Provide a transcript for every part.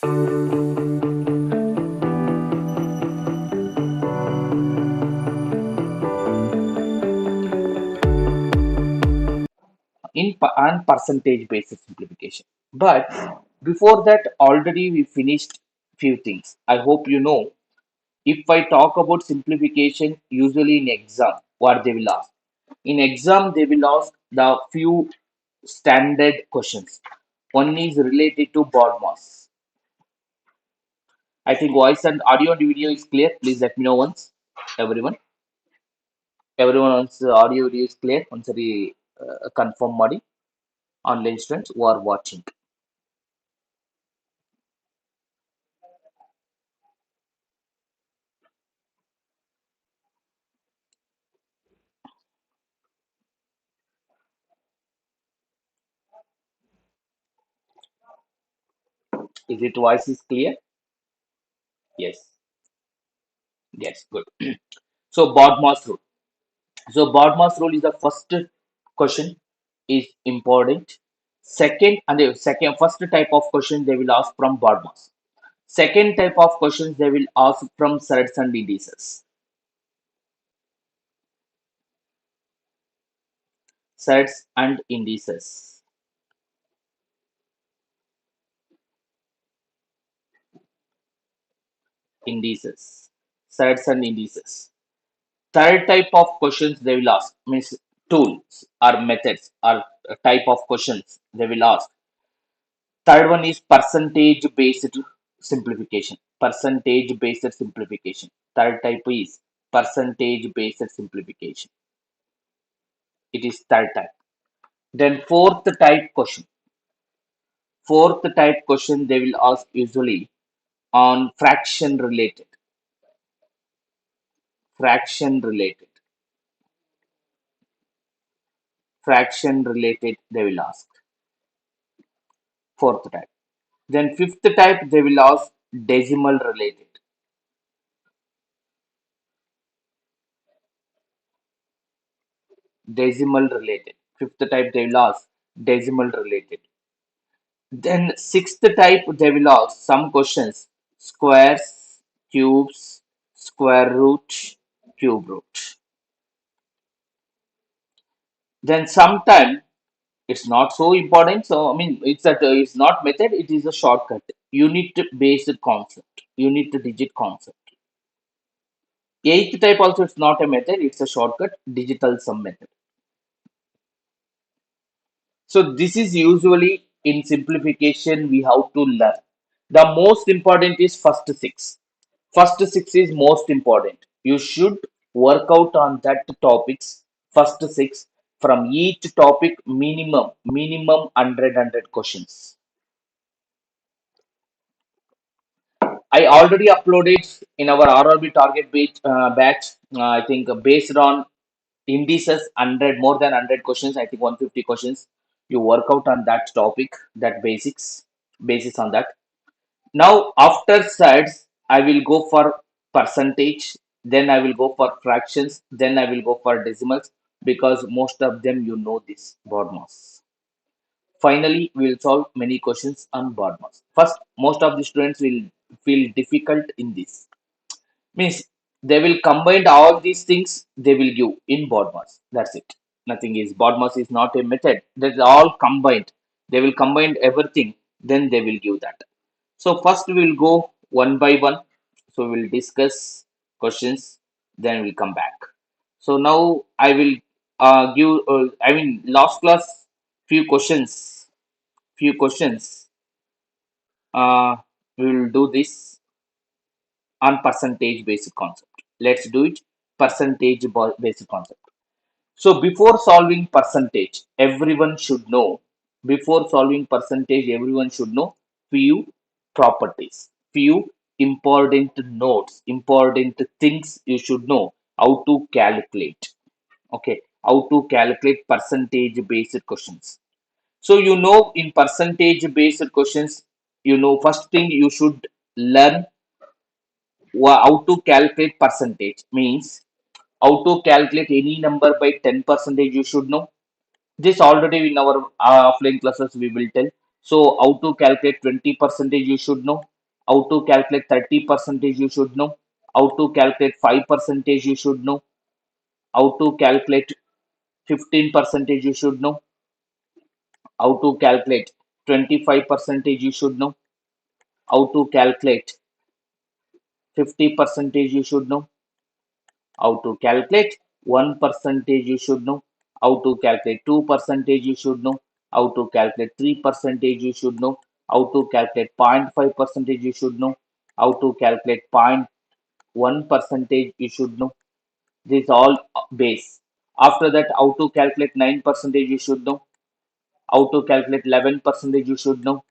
On percentage basis simplification. But before that, already we finished few things. I hope you know. If I talk about simplification, usually in exam, what they will ask. In exam, they will ask the few standard questions. One is related to BODMAS. I think voice and audio and video is clear. Please let me know once. Everyone. Everyone once the audio video is clear. Once the confirm body online students who are watching. Is it voice is clear? Yes. Yes. Good. So BODMAS rule. So BODMAS rule is the first question is important. Second and the second first type of question they will ask from BODMAS. Second type of questions they will ask from sets and indices. Sets and indices. Indices. Sets and indices. Third type of questions they will ask means tools or methods or type of questions they will ask. Third one is percentage based simplification. Percentage based simplification. Third type is percentage based simplification. It is third type. Then fourth type question. Fourth type question they will ask usually on fraction related. Fraction related. Fraction related they will ask. Fourth type. Then fifth type they will ask decimal related. Decimal related. Fifth type they will ask decimal related. Then sixth type they will ask some questions squares, cubes, square root, cube root. Then sometime it's not so important. So I mean it's not method, it is a shortcut. Unit based concept. Unit digit concept. Eighth type also it's not a method, it's a shortcut, digital sum method. So this is usually in simplification we have to learn. The most important is first six. First six is most important. You should work out on that topics first six from each topic minimum 100 questions. I already uploaded in our RRB target batch. I think based on indices 100 more than 100 questions. I think 150 questions. You work out on that topic, that basis on that. Now after sets, I will go for percentage. Then I will go for fractions. Then I will go for decimals because most of them you know this BODMAS. Finally, we will solve many questions on BODMAS. First, most of the students will feel difficult in this. Means they will combine all these things they will give in BODMAS. That's it. Nothing is BODMAS is not a method. That's all combined. They will combine everything. Then they will give that. So first we will go one by one. So we'll discuss questions. Then we'll come back. So now I will give. I mean last class few questions. Few questions. We will do this on percentage based concept. Let's do it percentage based concept. So before solving percentage, everyone should know. Before solving percentage, everyone should know few properties, few important notes, important things you should know how to calculate. Okay, how to calculate percentage based questions. So you know in percentage based questions, you know first thing you should learn how to calculate percentage means how to calculate any number by 10 percentage you should know this already in our offline classes we will tell. So how to calculate 20 percentage you should know, How to calculate 30 percentage you should know. How to calculate 5 percentage you should know. How to calculate 15 percentage you should know. How to calculate 25 percentage you should know. How to calculate 50 percentage you should know. How to calculate 1 percentage you should know. How to calculate 2 percentage you should know. How to calculate 3 percentage you should know. How to calculate 0.5 percentage you should know. How to calculate 0.1 percentage you should know. This all base. After that, how to calculate 9 percentage you should know. How to calculate 11 percentage you should know.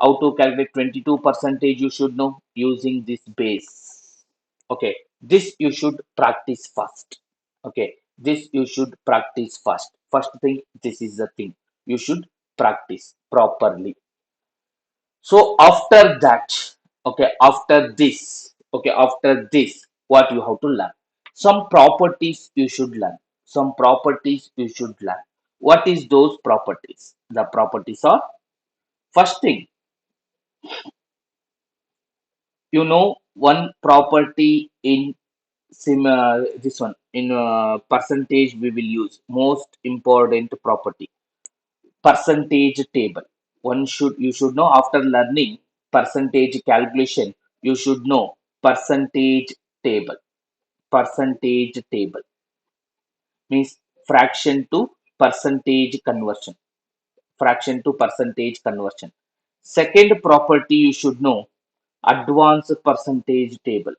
How to calculate 22 percentage you should know using this base. Okay, this you should practice first. Okay, this you should practice first. First thing, this is the thing you should practice properly. So after that, okay, after this, what you have to learn? Some properties you should learn. Some properties you should learn. What is those properties? The properties are, first thing, one property in this one in percentage we will use most important property, percentage table. You should know, after learning percentage calculation, you should know percentage table. Percentage table means fraction to percentage conversion. Fraction to percentage conversion. Second property you should know, advanced percentage table.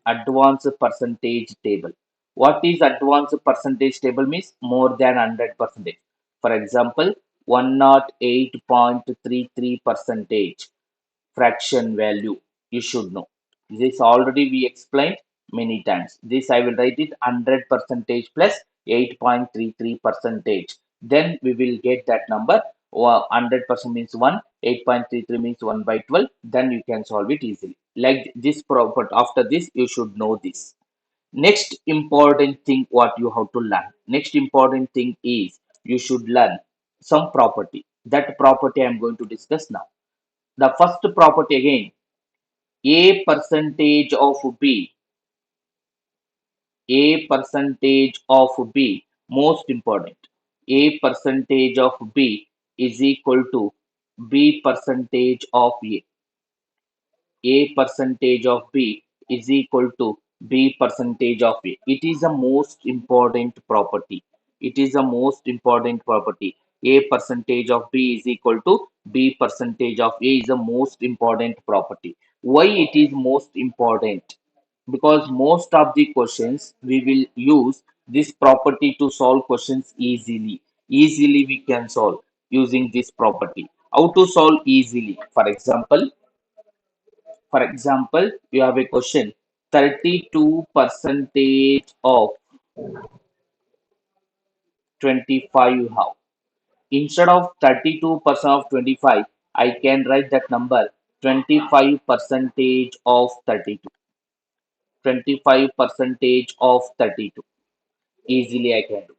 Advanced percentage table. What is advanced percentage table means? More than 100 percentage. For example, 108.33 percentage fraction value you should know. This already we explained many times. This I will write it 100 percentage plus 8.33 percentage. Then we will get that number. 100% means 1, 8.33 means 1 by 12. Then you can solve it easily. Like this property. After this, you should know this. Next important thing what you have to learn. Next important thing is you should learn some property. That property I am going to discuss now. The first property again, a percentage of B, a percentage of B, most important. A percentage of B is equal to B percentage of A. A percentage of B is equal to B percentage of A. It is the most important property. It is the most important property. A percentage of B is equal to B percentage of A is the most important property. Why it is most important? Because most of the questions we will use this property to solve questions easily. Easily we can solve using this property. How to solve easily? For example, you have a question, 32 percentage of 25 you have. Instead of 32% of 25, I can write that number 25 percentage of 32. 25 percentage of 32. Easily I can do.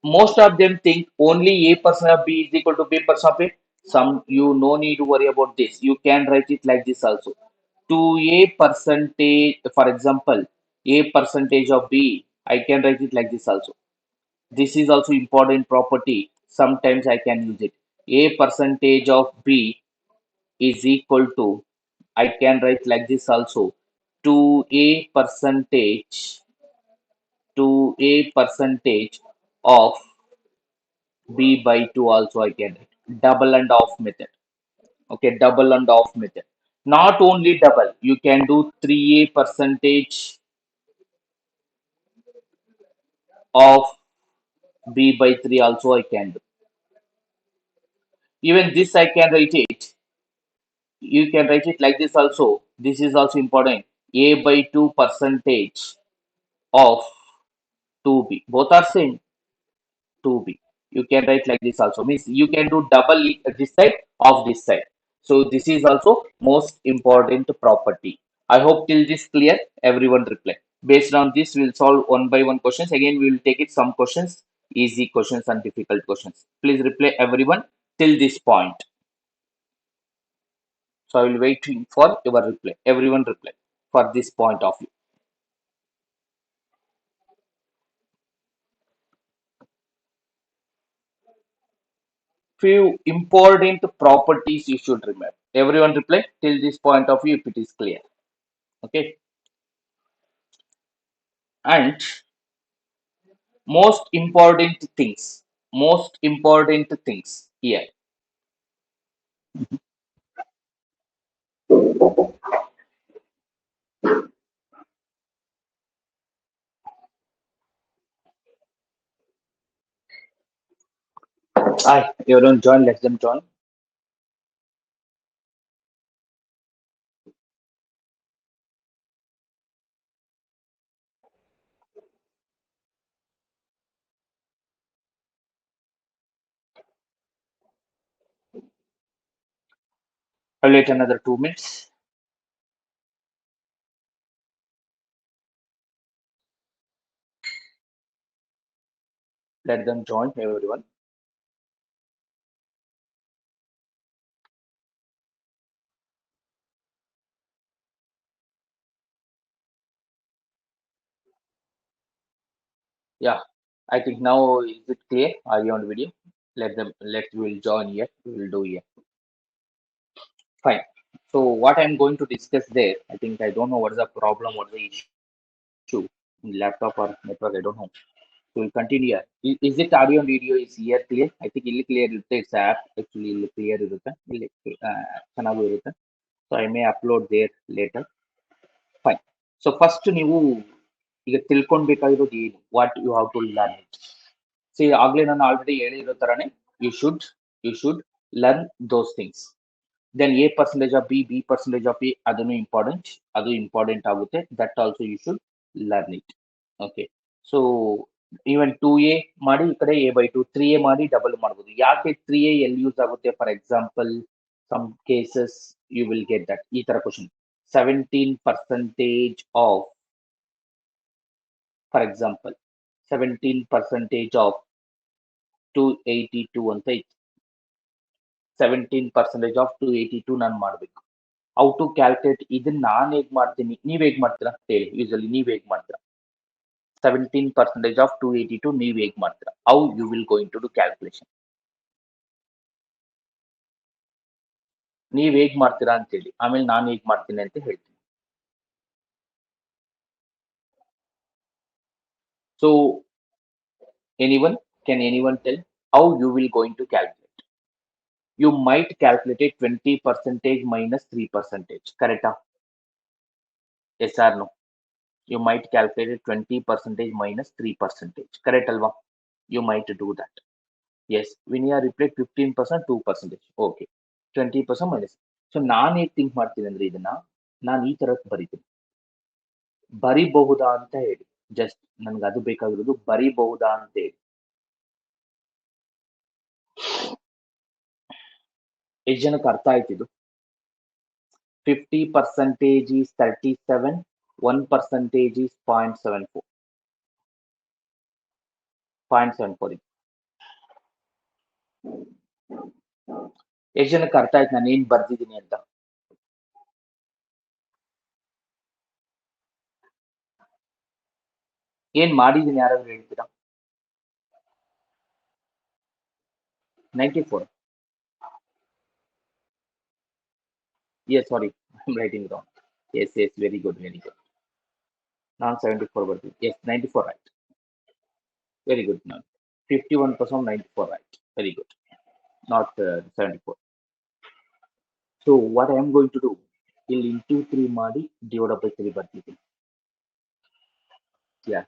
Most of them think only A percent of B is equal to B percent of A. Some you no need to worry about this. You can write it like this also. To A percentage, for example, A percentage of B, I can write it like this also. This is also important property. Sometimes I can use it. A percentage of B is equal to, I can write like this also. To A percentage, to A percentage of B by 2 also I can write. Double and off method. Okay, double and off method. Not only double, you can do 3A percentage of B by 3 also I can do. Even this I can write it. You can write it like this also. This is also important. A by 2 percentage of 2B. Both are same. 2B. You can write like this also. Means you can do double this side of this side. So this is also most important property. I hope till this clear. Everyone reply. Based on this, we'll solve one by one questions. Again, we will take it some questions, easy questions and difficult questions. Please reply everyone till this point. So I will waiting for your reply. Everyone reply for this point of view. Few important properties you should remember. Everyone reply till this point of view if it is clear. Okay. And most important things here. Aye, everyone join, let them join. I'll wait another 2 minutes. Let them join, everyone. Yeah, I think now is it clear? Are you on video? Let will join here. We will do here. Fine. So what I'm going to discuss there, I think I don't know what is the problem, what is the issue in laptop or network, I don't know. So we'll continue here. Is it audio and video is here clear? I think ಇಲ್ಲಿ clear ಇರುತ್ತೆ. It's app actually ಇಲ್ಲಿ clear ಇರುತ್ತೆ. ಇಲ್ಲಿ ಚೆನ್ನಾಗೂ ಇರುತ್ತೆ. So I may upload there later. Fine. So first ನೀವು ಈಗ ತಿಳ್ಕೊಳ್ಬೇಕಾಗಿರೋದು ಏನು? What you have to learn. See, ಆಗ್ಲೇ ನಾನು ಆಲ್ರೆಡಿ ಹೇಳಿರೋ ತರಾನೇ you should learn those things. Then A percentage of B, B percentage of A, ಅದನ್ನು important ಆಗುತ್ತೆ. That also you should learn it. Okay. So even 2A ಮಾಡಿ ಈ ಕಡೆ A/2, 3A ಮಾಡಿ ಡಬಲ್ ಮಾಡ್ಬೋದು. ಯಾಕೆ 3A ಎಲ್ಲಿ ಯೂಸ್ ಆಗುತ್ತೆ? For example some cases you will get that ಈ ತರ question 17% of, for example, 17% of 282 ಅಂತ ಇತ್ತು. 17% of 282 ನಾನು ಮಾಡಬೇಕು. ಹೌ ಟು ಕ್ಯಾಲ್ಕುಲೇಟ್ ಇದನ್ನ ನಾನು ಹೇಗ್ ಮಾಡ್ತೀನಿ, ನೀವ್ ಹೇಗ್ ಮಾಡ್ತೀರಾ ಹೇಳಿ. ಯೂಸಲಿ ನೀವ್ ಹೇಗ್ ಮಾಡ್ತೀರಾ? 17% of 282 ನೀವ್ ಹೇಗ್ ಮಾಡ್ತೀರಾ? How you will going to do calculation? ನೀವ್ ಹೇಗ್ ಮಾಡ್ತೀರಾ ಅಂತ ಹೇಳಿ, ಆಮೇಲೆ ನಾನು ಹೇಗ್ ಮಾಡ್ತೀನಿ ಅಂತ ಹೇಳ್ತೀನಿ. So can anyone tell how you will going to calculate? You might calculate it 20% minus 3%. Correct? Yes or no? You might calculate it 20% minus 3%. Correct alva? You might do that. Yes. When you are replay 15%, 2%. Okay. 20% minus. So ನಾನು ಹೇಗೆ think ಮಾಡ್ತೀನಿ ಅಂದ್ರೆ ಇದನ್ನ ನಾನು ಈ ತರ ಬರೀತೀನಿ. ಬರಿಬಹುದಾ ಅಂತ ಹೇಳಿ, ಜಸ್ಟ್ ನನ್ಗೆ ಅದು ಬೇಕಾಗಿರೋದು ಬರಿಬಹುದಾ ಅಂತ ಹೇಳಿ. ಎಷ್ಟು ಜನಕ್ಕೆ ಅರ್ಥ ಆಯ್ತಿದ್ದು? 50% is 37, 1% is 0.74. 0.74. ಎಷ್ಟು ಜನಕ್ಕೆ ಅರ್ಥ ಆಯ್ತು ನಾನು ಏನ್ ಬರ್ದಿದ್ದೀನಿ ಅಂತ? ಏನ್ ಮಾಡಿದೀನಿ ಯಾರಾದ್ರೂ ಹೇಳ್ತೀರಾ? 94. Yes, sorry, I'm writing wrong. Yes, very good, very good. ನಾನು 74 ಬರ್ತೀನಿ. Yes, 94 right. Very good. Now 51% 94 right. Very good. Not 74. So what I am going to do, ಇಲ್ಲಿ into 3 ಮಾಡಿ divided by 3 ಬರ್ತಿದ್ದೀನಿ. Yes,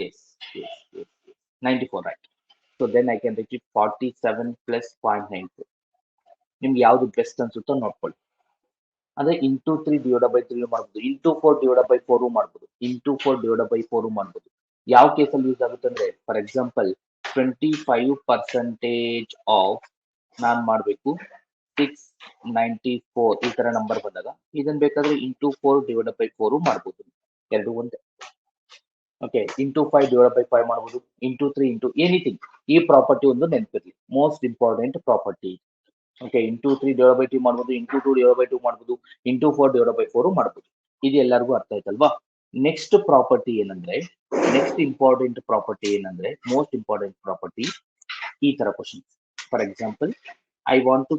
yes, yes, yes, yes. 94 right. So then I can write it 47 plus 0.94. ನಿಮ್ಗೆ ಯಾವ್ದು best ಅನ್ಸುತ್ತೋ ನೋಡ್ಕೊಳ್ಳಿ. ಅಂದ್ರೆ into 3 divide by 3 ಮಾಡ್ಬೋದು, into 4 divide by 4 ಮಾಡ್ಬೋದು, into 4 divide by 4 ಮಾಡ್ಬೋದು. ಯಾವ ಕೇಸಲ್ಲಿ ಯೂಸ್ ಆಗುತ್ತೆ ಅಂದ್ರೆ, ಫಾರ್ ಎಕ್ಸಾಂಪಲ್ 25% ಆಫ್ ನಾನ್ ಮಾಡ್ಬೇಕು 694 ಈ ತರ ನಂಬರ್ ಬಂದಾಗ ಇದನ್ ಬೇಕಾದ್ರೆ ಇಂಟು 4 ಡಿವೈಡ್ ಬೈ 4 ಮಾಡ್ಬೋದು. ಎರಡು ಒಂದೇ. ಓಕೆ, ಇಂಟು 5 ಡಿವೈಡ್ ಬೈ 5 ಮಾಡ್ಬೋದು, ಇಂಟು 3 ಇಂಟು ಎನಿಥಿಂಗ್. ಈ ಪ್ರಾಪರ್ಟಿ ಒಂದು ನೆನಪಿರ್ಲಿ, most important property. Okay, into 3 divide by 2 ಮಾಡ್ಬೋದು, ಇಂಟು 2 ಡಿವೈಡ್ ಬೈ 2 ಮಾಡ್ಬೋದು, ಇಂಟು 4 ಡಿವೈಡ್ ಬೈ 4 ಮಾಡ್ಬೋದು. ಇದು ಎಲ್ಲರಿಗೂ ಅರ್ಥ ಆಯ್ತಲ್ವಾ? ನೆಕ್ಸ್ಟ್ ಪ್ರಾಪರ್ಟಿ ಏನಂದ್ರೆ, ನೆಕ್ಸ್ಟ್ ಇಂಪಾರ್ಟೆಂಟ್ ಪ್ರಾಪರ್ಟಿ ಏನಂದ್ರೆ, ಮೋಸ್ಟ್ ಇಂಪಾರ್ಟೆಂಟ್ ಪ್ರಾಪರ್ಟಿ ಈ ತರ question. For example, I want to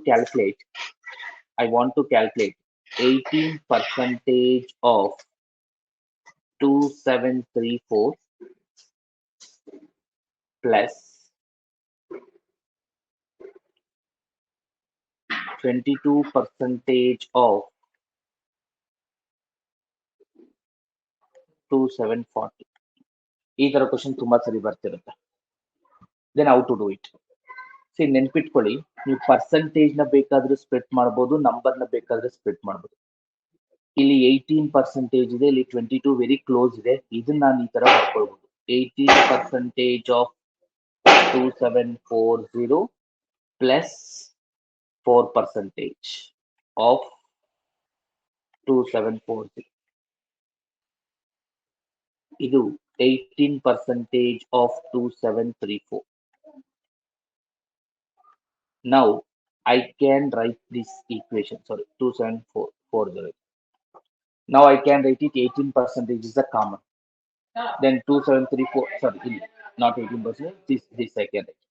calculate 18% of 2734 plus 22% of 2740. ಈ ತರ ಕ್ವಶನ್ ತುಂಬಾ ಸರಿ ಬರ್ತಿರುತ್ತೆ. Then how to do it? See, ನೆನ್ಪಿಟ್ಕೊಳ್ಳಿ, ನೀವು ಪರ್ಸೆಂಟೇಜ್ ನ ಬೇಕಾದ್ರೆ ಸ್ಪ್ಲಿಟ್ ಮಾಡ್ಬೋದು, ನಂಬರ್ ನ ಬೇಕಾದ್ರೆ ಸ್ಪ್ಲಿಟ್ ಮಾಡ್ಬೋದು. ಇಲ್ಲಿ 18% ಇದೆ, ಇಲ್ಲಿ 22 ವೆರಿ ಕ್ಲೋಸ್ ಇದೆ. ಇದನ್ನ ನಾನು ಈ ತರ ಬರ್ಕೊಳ್ಬಹುದು. 18% ಆಫ್ 2740 ಪ್ಲಸ್ 4% ಆಫ್ 2740. ಇದು 18% of 2734. Now I can write this equation. Sorry, 27440. Now I can write it 18% is the common. Then 2734. Sorry, not 18%. This I can write.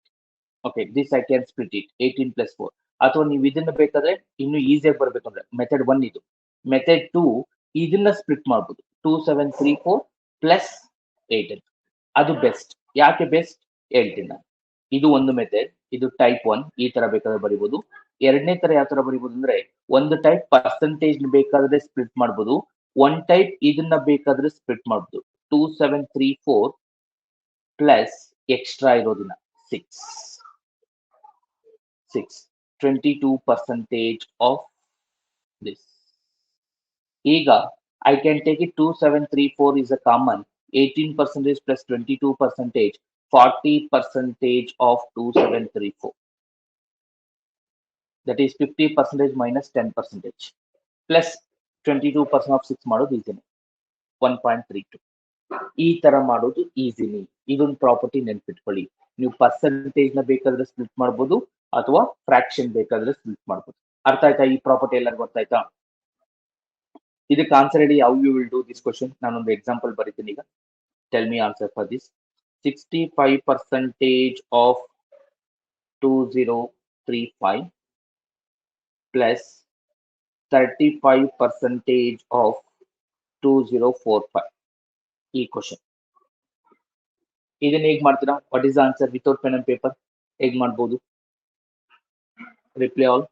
Okay, this I can split it. 18 plus 4. ಅಥವಾ ನೀವು ಇದನ್ನ ಬೇಕಾದ್ರೆ ಇನ್ನು ಈಸಿಯಾಗಿ ಬರ್ಬೇಕಂದ್ರೆ method 1 ಇದು. Method 2 ಇದನ್ನ split ಮಾಡ್ಬೋದು. 2734 ಪ್ಲಸ್ 8 ಅಂತ. ಅದು ಬೆಸ್ಟ್. ಯಾಕೆ ಬೆಸ್ಟ್ ಹೇಳ್ತೀನಿ ನಾನು. ಇದು ಒಂದು ಮೆಥಡ್, ಇದು ಟೈಪ್ 1. ಈ ತರ ಬೇಕಾದ್ರೆ ಬರಿಬಹುದು. ಎರಡನೇ ತರ ಯಾವ ತರ ಬರಿಬಹುದು ಅಂದ್ರೆ, ಒಂದು ಟೈಪ್ ಪರ್ಸೆಂಟೇಜ್ ಬೇಕಾದ್ರೆ ಸ್ಪ್ಲಿಟ್ ಮಾಡ್ಬೋದು, ಒನ್ ಟೈಪ್ ಇದನ್ನ ಬೇಕಾದ್ರೆ ಸ್ಪ್ಲಿಟ್ ಮಾಡ್ಬೋದು. 2734 ಪ್ಲಸ್ ಎಕ್ಸ್ಟ್ರಾ ಇರೋದಿನ 6 22% ಆಫ್ ದಿಸ್. ಈಗ I can take it 2734 is a common. 18% plus 22%, 40% of 2734. That is 50% minus 10%. Plus 22% of 6 ಮಾಡೋದು ಈಸಿನಿ. 1.32. ಈ ತರ ಮಾಡೋದು ಈಸಿನಿ. ಇದೊಂದು ಪ್ರಾಪರ್ಟಿ ನೆನ್ಪಿಟ್ಕೊಳ್ಳಿ. ನೀವು ಪರ್ಸೆಂಟೇಜ್ ನ ಬೇಕಾದ್ರೆ ಸ್ಪ್ಲಿಟ್ ಮಾಡ್ಬೋದು, ಅಥವಾ ಫ್ರಾಕ್ಷನ್ ಬೇಕಾದ್ರೆ ಸ್ಪ್ಲಿಟ್ ಮಾಡ್ಬೋದು. ಅರ್ಥ ಆಯ್ತಾ? ಈ ಪ್ರಾಪರ್ಟಿ ಎಲ್ಲರಿಗೂ ಅರ್ಥ ಆಯ್ತಾ? ಇದಕ್ಕೆ ಆನ್ಸರ್ ಹೇಳಿ. How you will do this question? ನಾನೊಂದು ಎಕ್ಸಾಂಪಲ್ ಬರೀತೀನಿ ಈಗ. Tell me answer for this. 65% of 2035 plus 35% of 2045. ಈ ಕ್ವಶನ್ ಇದನ್ನ ಹೇಗ್ ಮಾಡ್ತೀರಾ? What is answer without pen and paper? ಹೇಗ್ ಮಾಡ್ಬೋದು? Reply all.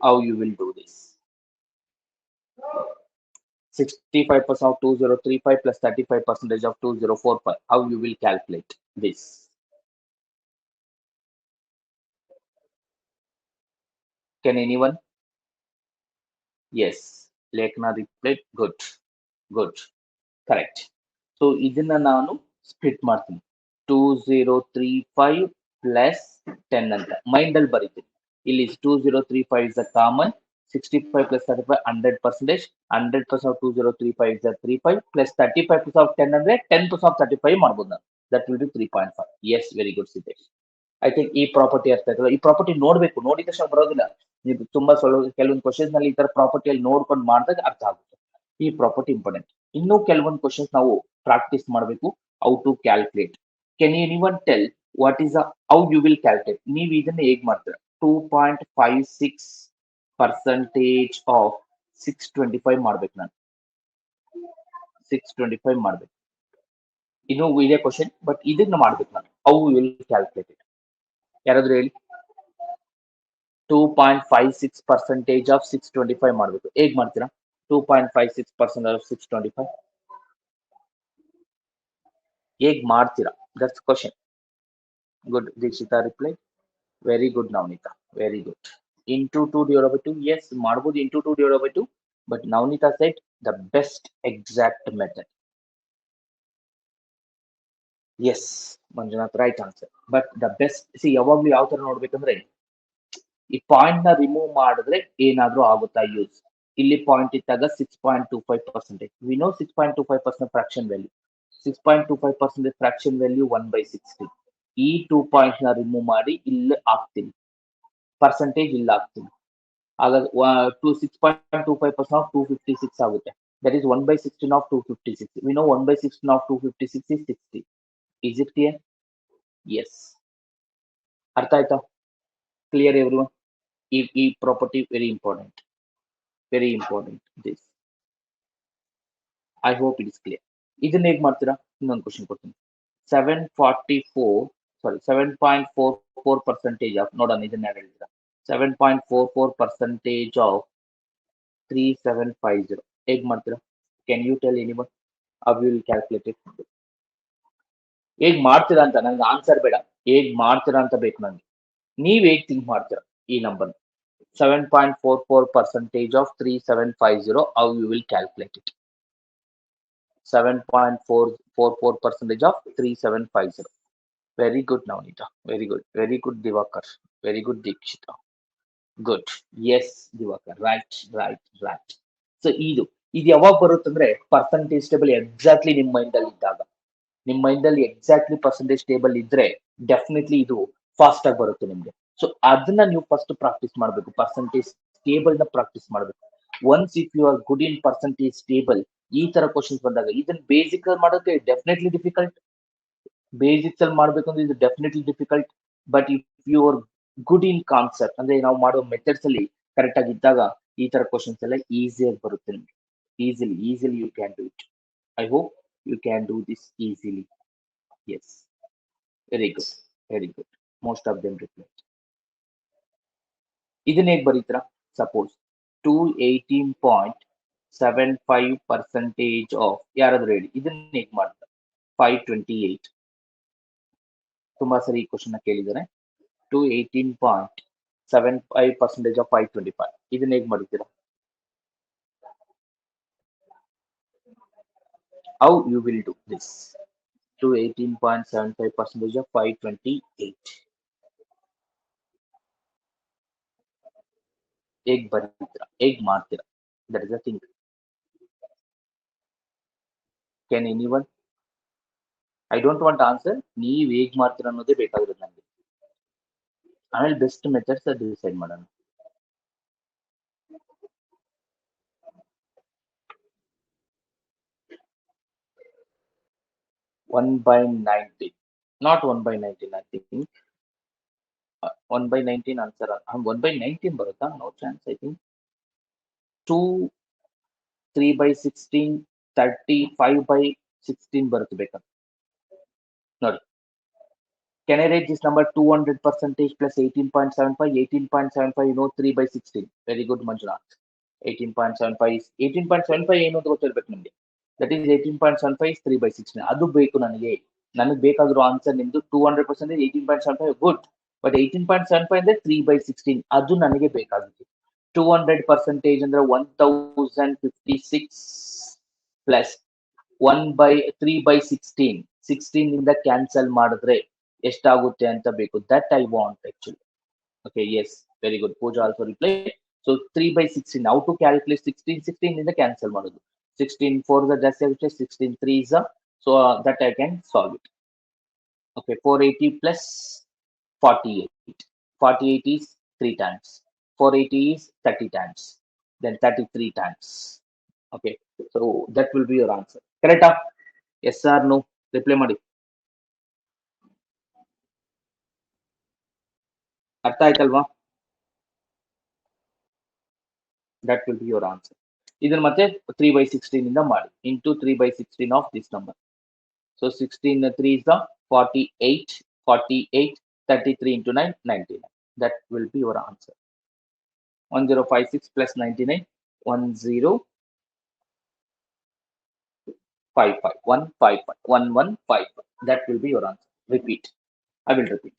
How you will do this? 65% of 2035 plus 35% of 2045. How you will calculate this? Can anyone? Yes, Lekna replied. Good, correct. So ಇದನ್ನ ನಾನು split ಮಾಡ್ತೀನಿ. 2035 plus 10 ಅಂತ mind ಅಲ್ಲಿ ಬರೀತೀನಿ. ಇಲ್ಲಿ 2035 is a common. 65 plus 35 100%. 100% of 2035 is a 35 plus 35% of 10 ಅಂದ್ರೆ 10% of 35 ಮಾಡ್ಬೋದು ನಾನು. That will be 3.5. Yes, very good, Siddesh. I think ಈ ಪ್ರಾಪರ್ಟಿ ಅರ್ಥ ಆಯ್ತಲ್ಲ. ಈ ಪ್ರಾಪರ್ಟಿ ನೋಡ್ಬೇಕು, ನೋಡಿದ ತಕ್ಷಣ ಬರೋದಿಲ್ಲ. ನೀವು ತುಂಬಾ ಕೆಲವೊಂದು ಕ್ವಶನ್ಸ್ ನಲ್ಲಿ ಈ ತರ ಪ್ರಾಪರ್ಟಿಯಲ್ಲಿ ನೋಡ್ಕೊಂಡು ಮಾಡಿದಾಗ ಅರ್ಥ ಆಗುತ್ತೆ. ಈ ಪ್ರಾಪರ್ಟಿ ಇಂಪಾರ್ಟೆಂಟ್. ಇನ್ನು ಕೆಲವೊಂದು ಕ್ವಶನ್ಸ್ ನಾವು ಪ್ರಾಕ್ಟೀಸ್ ಮಾಡಬೇಕು. How to calculate. Can anyone tell what is how you will calculate? ನೀವು ಇದನ್ನ ಹೇಗ್ ಮಾಡ್ತೀರಾ? 2.56% ಆಫ್ 625 ಮಾಡ್ಬೇಕು ನಾನು. 625 ಮಾಡ್ಬೇಕು. ಇನ್ನೂ ಇದೆ ಕ್ವಶನ್, ಬಟ್ ಇದನ್ನ ಮಾಡ್ಬೇಕು ನಾನು. How will calculate it? ಯಾರಾದ್ರೂ ಹೇಳಿ. 2.56% ಆಫ್ 625 ಮಾಡ್ಬೇಕು. ಹೇಗ್ ಮಾಡ್ತೀರಾ? 2.56% ಆಫ್ 625 ಹೇಗ್ ಮಾಡ್ತೀರಾ? That's question. Good, Dikshita reply. Very good Navaneetha, very good. Into 2 divided by 2. Yes, ಮಾಡ್ಬೋದು into 2 divided by 2. But Navaneetha set the best exact method. Yes Manjunath, right answer. But the best, see ಯಾವಾಗ್ಲೂ ಯಾವ ತರ ನೋಡ್ಬೇಕಂದ್ರೆ, ಈ ಪಾಯಿಂಟ್ ನ ರಿಮೂವ್ ಮಾಡಿದ್ರೆ ಏನಾದ್ರೂ ಆಗುತ್ತಾ ಯೂಸ್. ಇಲ್ಲಿ ಪಾಯಿಂಟ್ ಇದ್ದಾಗ 6.25%. We know 6.25% fraction value. 6.25% fraction value 1/60. ಈ 2 ಪಾಯಿಂಟ್ ನ ರಿಮೂವ್ ಮಾಡಿ ಇಲ್ಲಿ ಹಾಕ್ತೀನಿ. ಪರ್ಸೆಂಟೇಜ್ ಇಲ್ಲ ಆಗ್ತೀನಿ. ಆಗ 6.25% ಆಫ್ 256 ಆಗುತ್ತೆ. That is 1/16 of 256. We know 1/16 of 256 is 60. Is it clear? Yes. ಅರ್ಥ ಆಯ್ತಾ? Clear everyone? ಈ property very important. Very important this. I hope it is clear. ಇದನ್ನ ಹೇಗೆ ಮಾಡ್ತೀರಾ? ಇನ್ನೊಂದು ಕ್ವಶನ್ ಕೊಡ್ತೀನಿ. 7.44% ಆಫ್ ನೋಡೋಣ ಇದನ್ನ ಯಾರು ಹೇಳ್ತೀರಾ. 7.44% ಆಫ್ 3750 ಹೇಗ್ ಮಾಡ್ತೀರಾ? Can you tell anyone how you will calculate it? ಹೇಗ್ ಮಾಡ್ತೀರಾ ಅಂತ ನಂಗೆ ಆನ್ಸರ್ ಬೇಡ, ಹೇಗ್ ಮಾಡ್ತೀರಾ ಅಂತ ಬೇಕು ನಂಗೆ. ನೀವ್ ಹೇಗ್ ಥಿಂಕ್ ಮಾಡ್ತೀರಾ ಈ number? 7.44% of 3750 how you will calculate it? 7.44% of 3750. Very good, Navneeta. Very good. Very good, Divakar. Very good, Dikshita. Good. Yes, Divakar. Right, right, right. So, ಇದು ಯಾವಾಗ ಬರುತ್ತಂದ್ರೆ ಪರ್ಸೆಂಟೇಜ್ ಟೇಬಲ್ ಎಕ್ಸಾಕ್ಟ್ಲಿ ನಿಮ್ಮ ಮೈಂಡಲ್ಲಿ ಇದ್ದಾಗ. ನಿಮ್ಮ ಮೈಂಡಲ್ಲಿ ಎಕ್ಸಾಕ್ಟ್ಲಿ ಪರ್ಸೆಂಟೇಜ್ ಟೇಬಲ್ ಇದ್ರೆ definitely ಇದು fast ಆಗಿ ಬರುತ್ತೆ ನಿಮ್ಗೆ. ಸೊ ಅದನ್ನ ನೀವು ಫಸ್ಟ್ ಪ್ರಾಕ್ಟೀಸ್ ಮಾಡಬೇಕು. ಪರ್ಸೆಂಟೇಜ್ ಟೇಬಲ್ ನ ಪ್ರಾಕ್ಟೀಸ್ ಮಾಡಬೇಕು. Once if you are good in percentage table, ಈ ತರ ಕ್ವಶನ್ಸ್ ಬಂದಾಗ ಇದನ್ನ ಬೇಸಿಕ್ ಮಾಡೋಕೆ ಡೆಫಿನೆಟ್ಲಿ ಡಿಫಿಕಲ್ಟ್. ಬೇಸಿಕ್ಸ್ ಅಲ್ಲಿ ಮಾಡ್ಬೇಕು ಅಂದ್ರೆ ಇದು definitely difficult. But if you are good in concept ಅಂದ್ರೆ ನಾವು ಮಾಡೋ ಮೆಥಡ್ಸ್ ಅಲ್ಲಿ ಕರೆಕ್ಟ್ ಆಗಿ ಇದ್ದಾಗ ಈ ತರ ಕ್ವಶನ್ಸ್ ಎಲ್ಲ ಈಸಿಯಾಗಿ ಬರುತ್ತೆ ನಿಮ್ಗೆ. Easily you can do it. I hope you can do this easily. Yes, very good, very good. Most of them reply. ಇದನ್ನ ಹೇಗೆ ಬರೀತೀರಾ? ಸಪೋಸ್ 218.75% ಆಫ್ ಯಾರಾದ್ರೂ ಹೇಳಿ, ಇದನ್ನ ಹೇಗೆ ಮಾಡ್ತಾರೆ? 528. ತುಂಬಾ ಸರಿ ಈ ಕ್ವಶನ್ ಕೇಳಿದ್ದಾರೆ. 218.75% ಆಫ್ 525. ಇದನ್ನ ಹೇಗೆ ಮಾಡಿದ್ದೀರಾ? How you will do this? 218.75% of 528. ಹೇಗ್ ಬರೀತೀರಾ? ಹೇಗ್ ಮಾಡ್ತೀರಾ? That is a thing. Can anyone? I don't want answer. ನೀವ್ ಹೇಗ್ ಮಾಡ್ತೀರಾ ಅನ್ನೋದೇ ಬೇಕಾಗಿರೋದು ನನಗೆ. ಆಮೇಲೆ ಬೆಸ್ಟ್ ಮೆಥಡ್ಸ್ ಅದು ಡಿಸೈಡ್ ಮಾಡೋಣ. One by 19, not 1/19. I think 1/19 answer. 1/19 ಬರುತ್ತಾ? No chance. I think 2 3/16 35/16 ಬರುತ್ತೆ ಬೇಕಾದ್ರೆ ನೋಡಿ. Can I write this number 200% plus 18.75? 18.75 3/16. Very good, Manjunath. 18.75 is 18.75 ಏನು ಅಂತ ಗೊತ್ತಿರ್ಬೇಕು ನಿಮಗೆ. That is 18.75 is 3/16. ಅದು ಬೇಕು ನನಗೆ ಬೇಕಾಗಿರೋ ಆನ್ಸರ್ ನಿಮ್ದು 200% 18.75 ಗುಡ್. ಬಟ್ 18.75 ಅಂದ್ರೆ 3/16 ಅದು ನನಗೆ ಬೇಕಾಗಿತ್ತು. 200% ಅಂದ್ರೆ 1056 ಪ್ಲಸ್ 3/16. 16 ಇಂದ ಕ್ಯಾನ್ಸಲ್ ಮಾಡಿದ್ರೆ ಎಷ್ಟಾಗುತ್ತೆ ಅಂತ ಬೇಕು. That I want actually. Okay, yes, very good. Pooja also replied. So 3/16. How to calculate 16? 16 ಇಂದ ಕ್ಯಾನ್ಸಲ್ ಮಾಡೋದು. 16 4 ಜಾಸ್ತಿ ಆಗುತ್ತೆ, 16 3 is so that I can solve it. Okay, 480 plus 48. 48 is 3 times. 480 is 30 times. Then 33 times. Okay, so that will be your answer. Correct? Yes or no? Reply ಮಾಡಿ. ಅರ್ಥ ಆಯ್ತಲ್ವಾ? That will be your answer. ಇದನ್ನ ಮತ್ತೆ 3/16 ಇಂದ ಮಾಡಿ. Into 3/16 of this number. So 16 3 is the 48, 48, 33 into 9, 99. That will be your answer. 1056 plus 99, 1055, 155, 1155. That will be your answer. Repeat. I will repeat.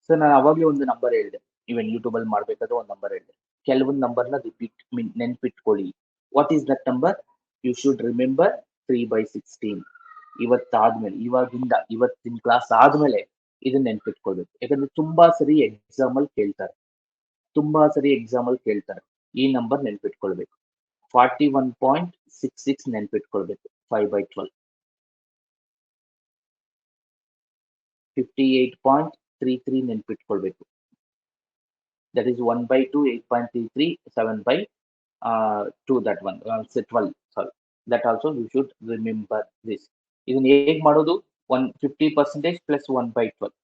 So ನಾನು ಅವಾಗಲೇ ಒಂದು ನಂಬರ್ ಹೇಳಿದೆ. ಇವನ್ ಯೂಟ್ಯೂಬ್ ಅಲ್ಲಿ ಮಾಡ್ಬೇಕಾದ್ರೆ ಒಂದು ನಂಬರ್ ಹೇಳಿದೆ. ಕೆಲವೊಂದು ನಂಬರ್ನ ರಿಪೀಟ್ ನೆನ್ಪಿಟ್ಕೊಳ್ಳಿ. What is that number? You should remember 3/16. ಇವತ್ತಾದ್ಮೇಲೆ ಇವತ್ತಿನ ಕ್ಲಾಸ್ ಆದ್ಮೇಲೆ ಇದನ್ನ ನೆನ್ಪಿಟ್ಕೊಳ್ಬೇಕು. ಯಾಕಂದ್ರೆ ತುಂಬಾ ಸರಿ ಎಕ್ಸಾಮ್ ಅಲ್ಲಿ ಕೇಳ್ತಾರೆ. ಈ number ನೆನ್ಪಿಟ್ಕೊಳ್ಬೇಕು. 41.66 ನೆನ್ಪಿಟ್ಕೊಳ್ಬೇಕು. 5/12. 58.33 ನೆನ್ಪಿಟ್ಕೊಳ್ಬೇಕು. That is 1 by 2, 8.33, 7 by 2, that one, say 12, sorry. That also you should remember this. ಇದನ್ನ ಹೇಗೆ ಮಾಡೋದು? 150% plus 1 by 12.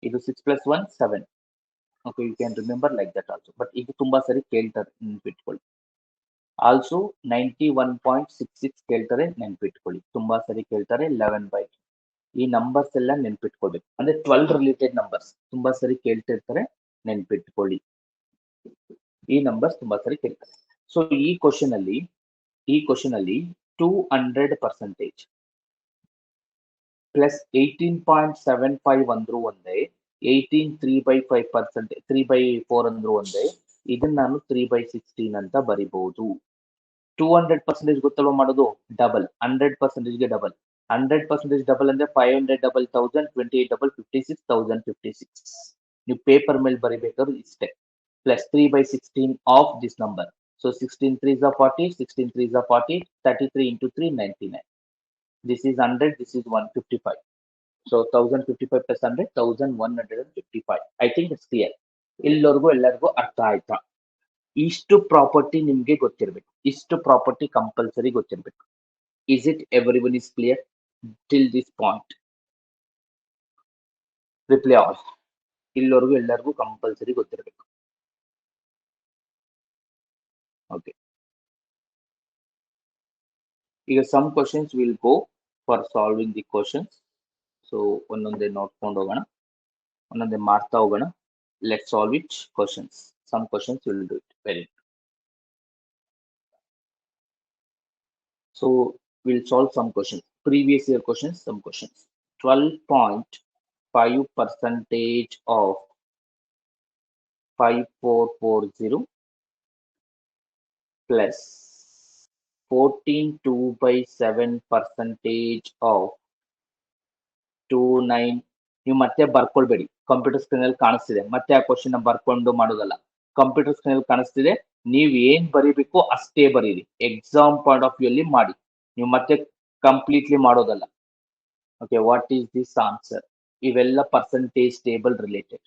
ಇದು 6 plus 1, 7. Okay, you can remember like that also. But ಇದು ತುಂಬಾ ಸರಿ ಕೇಳ್ತಾರೆ, ನೆನ್ಪಿಟ್ಕೊಳ್ಳಿ. ಆಲ್ಸೋ 91.66 ಕೇಳ್ತಾರೆ, ನೆನ್ಪಿಟ್ಕೊಳ್ಳಿ. ತುಂಬಾ ಸರಿ ಕೇಳ್ತಾರೆ 11 by 2. ಈ ನಂಬರ್ಸ್ ಎಲ್ಲ ನೆನ್ಪಿಟ್ಕೊಳ್ಬೇಕು. ಅಂದ್ರೆ 12 ರಿಲೇಟೆಡ್ ನಂಬರ್ಸ್ ತುಂಬಾ ಸರಿ ಕೇಳ್ತಿರ್ತಾರೆ, ನೆನ್ಪಿಟ್ಕೊಳ್ಳಿ. ಈ ನಂಬರ್ಸ್ ತುಂಬಾ ಸರಿ ಕೇಳ್ತಾರೆ. ಸೊ ಈ ಕ್ವಶನ್ ಅಲ್ಲಿ 200% ಪ್ಲಸ್ 18.75 ಅಂದ್ರು ಒಂದೇ, 18 3/5%, 3/4 ಅಂದ್ರು ಒಂದೇ. ಇದನ್ನ ನಾನು 3/16 ಅಂತ ಬರಿಬಹುದು. 200% ಗೊತ್ತಲ್ವ ಮಾಡೋದು? ಡಬಲ್. 100%ಗೆ ಡಬಲ್. 100% ಡಬಲ್ ಅಂದ್ರೆ 500 ಡಬಲ್ 1000, 28 ಡಬಲ್ 56, 1056. ನೀವು ಪೇಪರ್ ಮೇಲೆ ಬರಿಬೇಕಾದ್ರು ಇಷ್ಟೇ. Plus 3/16 of this number. So 16 3s are 40, 16 3s are 40, 33 into 3, 99. This is 100, this is 155. So 1055 plus 100, 1155. I think it's clear. ಎಲ್ಲರಿಗೂ ಅರ್ಥ ಆಯ್ತಾ? ಇಷ್ಟು ಪ್ರಾಪರ್ಟಿ ನಿಮ್ಗೆ ಗೊತ್ತಿರಬೇಕು. ಇಷ್ಟು ಪ್ರಾಪರ್ಟಿ ಕಂಪಲ್ಸರಿ ಗೊತ್ತಿರಬೇಕು. Is it everyone is clear till this point? Reply all. ಎಲ್ಲರಿಗೂ compulsory ಗೊತ್ತಿರಬೇಕು. Okay. ಈಗ some questions will go for solving the questions. So ಒಂದೊಂದೇ ನೋಡ್ಕೊಂಡು ಹೋಗೋಣ, ಒಂದೊಂದೇ ಮಾಡ್ತಾ ಹೋಗೋಣ. Let's solve it questions. Some questions will do it. Very good. So we'll solve some questions. Previous year questions, some questions. 12.5% of 5440 plus 14.2/7% of 29. ನೀವು ಮತ್ತೆ ಬರ್ಕೊಳ್ಬೇಡಿ, computer screen ಅಲ್ಲಿ ಕಾಣಿಸ್ತಿದೆ. ಮತ್ತೆ ಆ ಕ್ವಶನ್ ಬರ್ಕೊಂಡು ಮಾಡೋದಲ್ಲ, ಕಂಪ್ಯೂಟರ್ ಸ್ಕ್ರೀನ್ ಅಲ್ಲಿ ಕಾಣಿಸ್ತಿದೆ. ನೀವು ಏನ್ ಬರೀಬೇಕು ಅಷ್ಟೇ ಬರೀರಿ. ಎಕ್ಸಾಮ್ ಪಾಯಿಂಟ್ ಆಫ್ ವ್ಯೂ ಅಲ್ಲಿ ಮಾಡಿ, ನೀವು ಮತ್ತೆ ಕಂಪ್ಲೀಟ್ಲಿ ಮಾಡೋದಲ್ಲ. Okay, what is this answer? ಇವೆಲ್ಲ ಪರ್ಸೆಂಟೇಜ್ ಟೇಬಲ್ ರಿಲೇಟೆಡ್.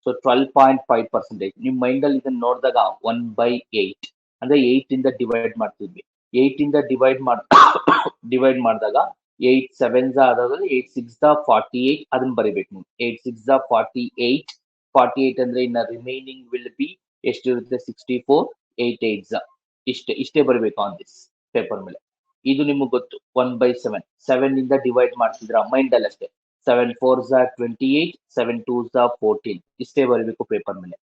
ಸೊ 12.5%. ನಿಮ್ ಮೈಂಡ್ ಅಲ್ಲಿ ಇದನ್ನ ನೋಡಿದಾಗ 1/8 ಅಂದ್ರೆ 8 ಇಂದ ಡಿವೈಡ್ ಮಾಡ್ತಿದ್ವಿ. 8 ಇಂದ ಡಿವೈಡ್ ಮಾಡಿದಾಗ 8 7s ಆದಾಗ 8 6 48, ಅದನ್ನ ಬರಿಬೇಕು ನೀವು. 8 6 48, 48 ಅಂದ್ರೆ ಇನ್ನ ರಿಮೈನಿಂಗ್ ವಿಲ್ ಬಿ ಎಷ್ಟಿರುತ್ತೆ? 64, 8 8s. ಇಷ್ಟೇ ಬರಬೇಕು ಆನ್ ದಿಸ್ ಪೇಪರ್ ಮೇಲೆ. ಇದು ನಿಮಗೆ ಗೊತ್ತು. 1/7, 7 ಇಂದ ಡಿವೈಡ್ ಮಾಡ್ತಿದ್ರ ಮೈಂಡ್ ಅಲ್ಲಿ ಅಷ್ಟೇ. 7 4s 28, 7 2s 14. ಇಷ್ಟೇ ಬರಬೇಕು ಪೇಪರ್ ಮೇಲೆ.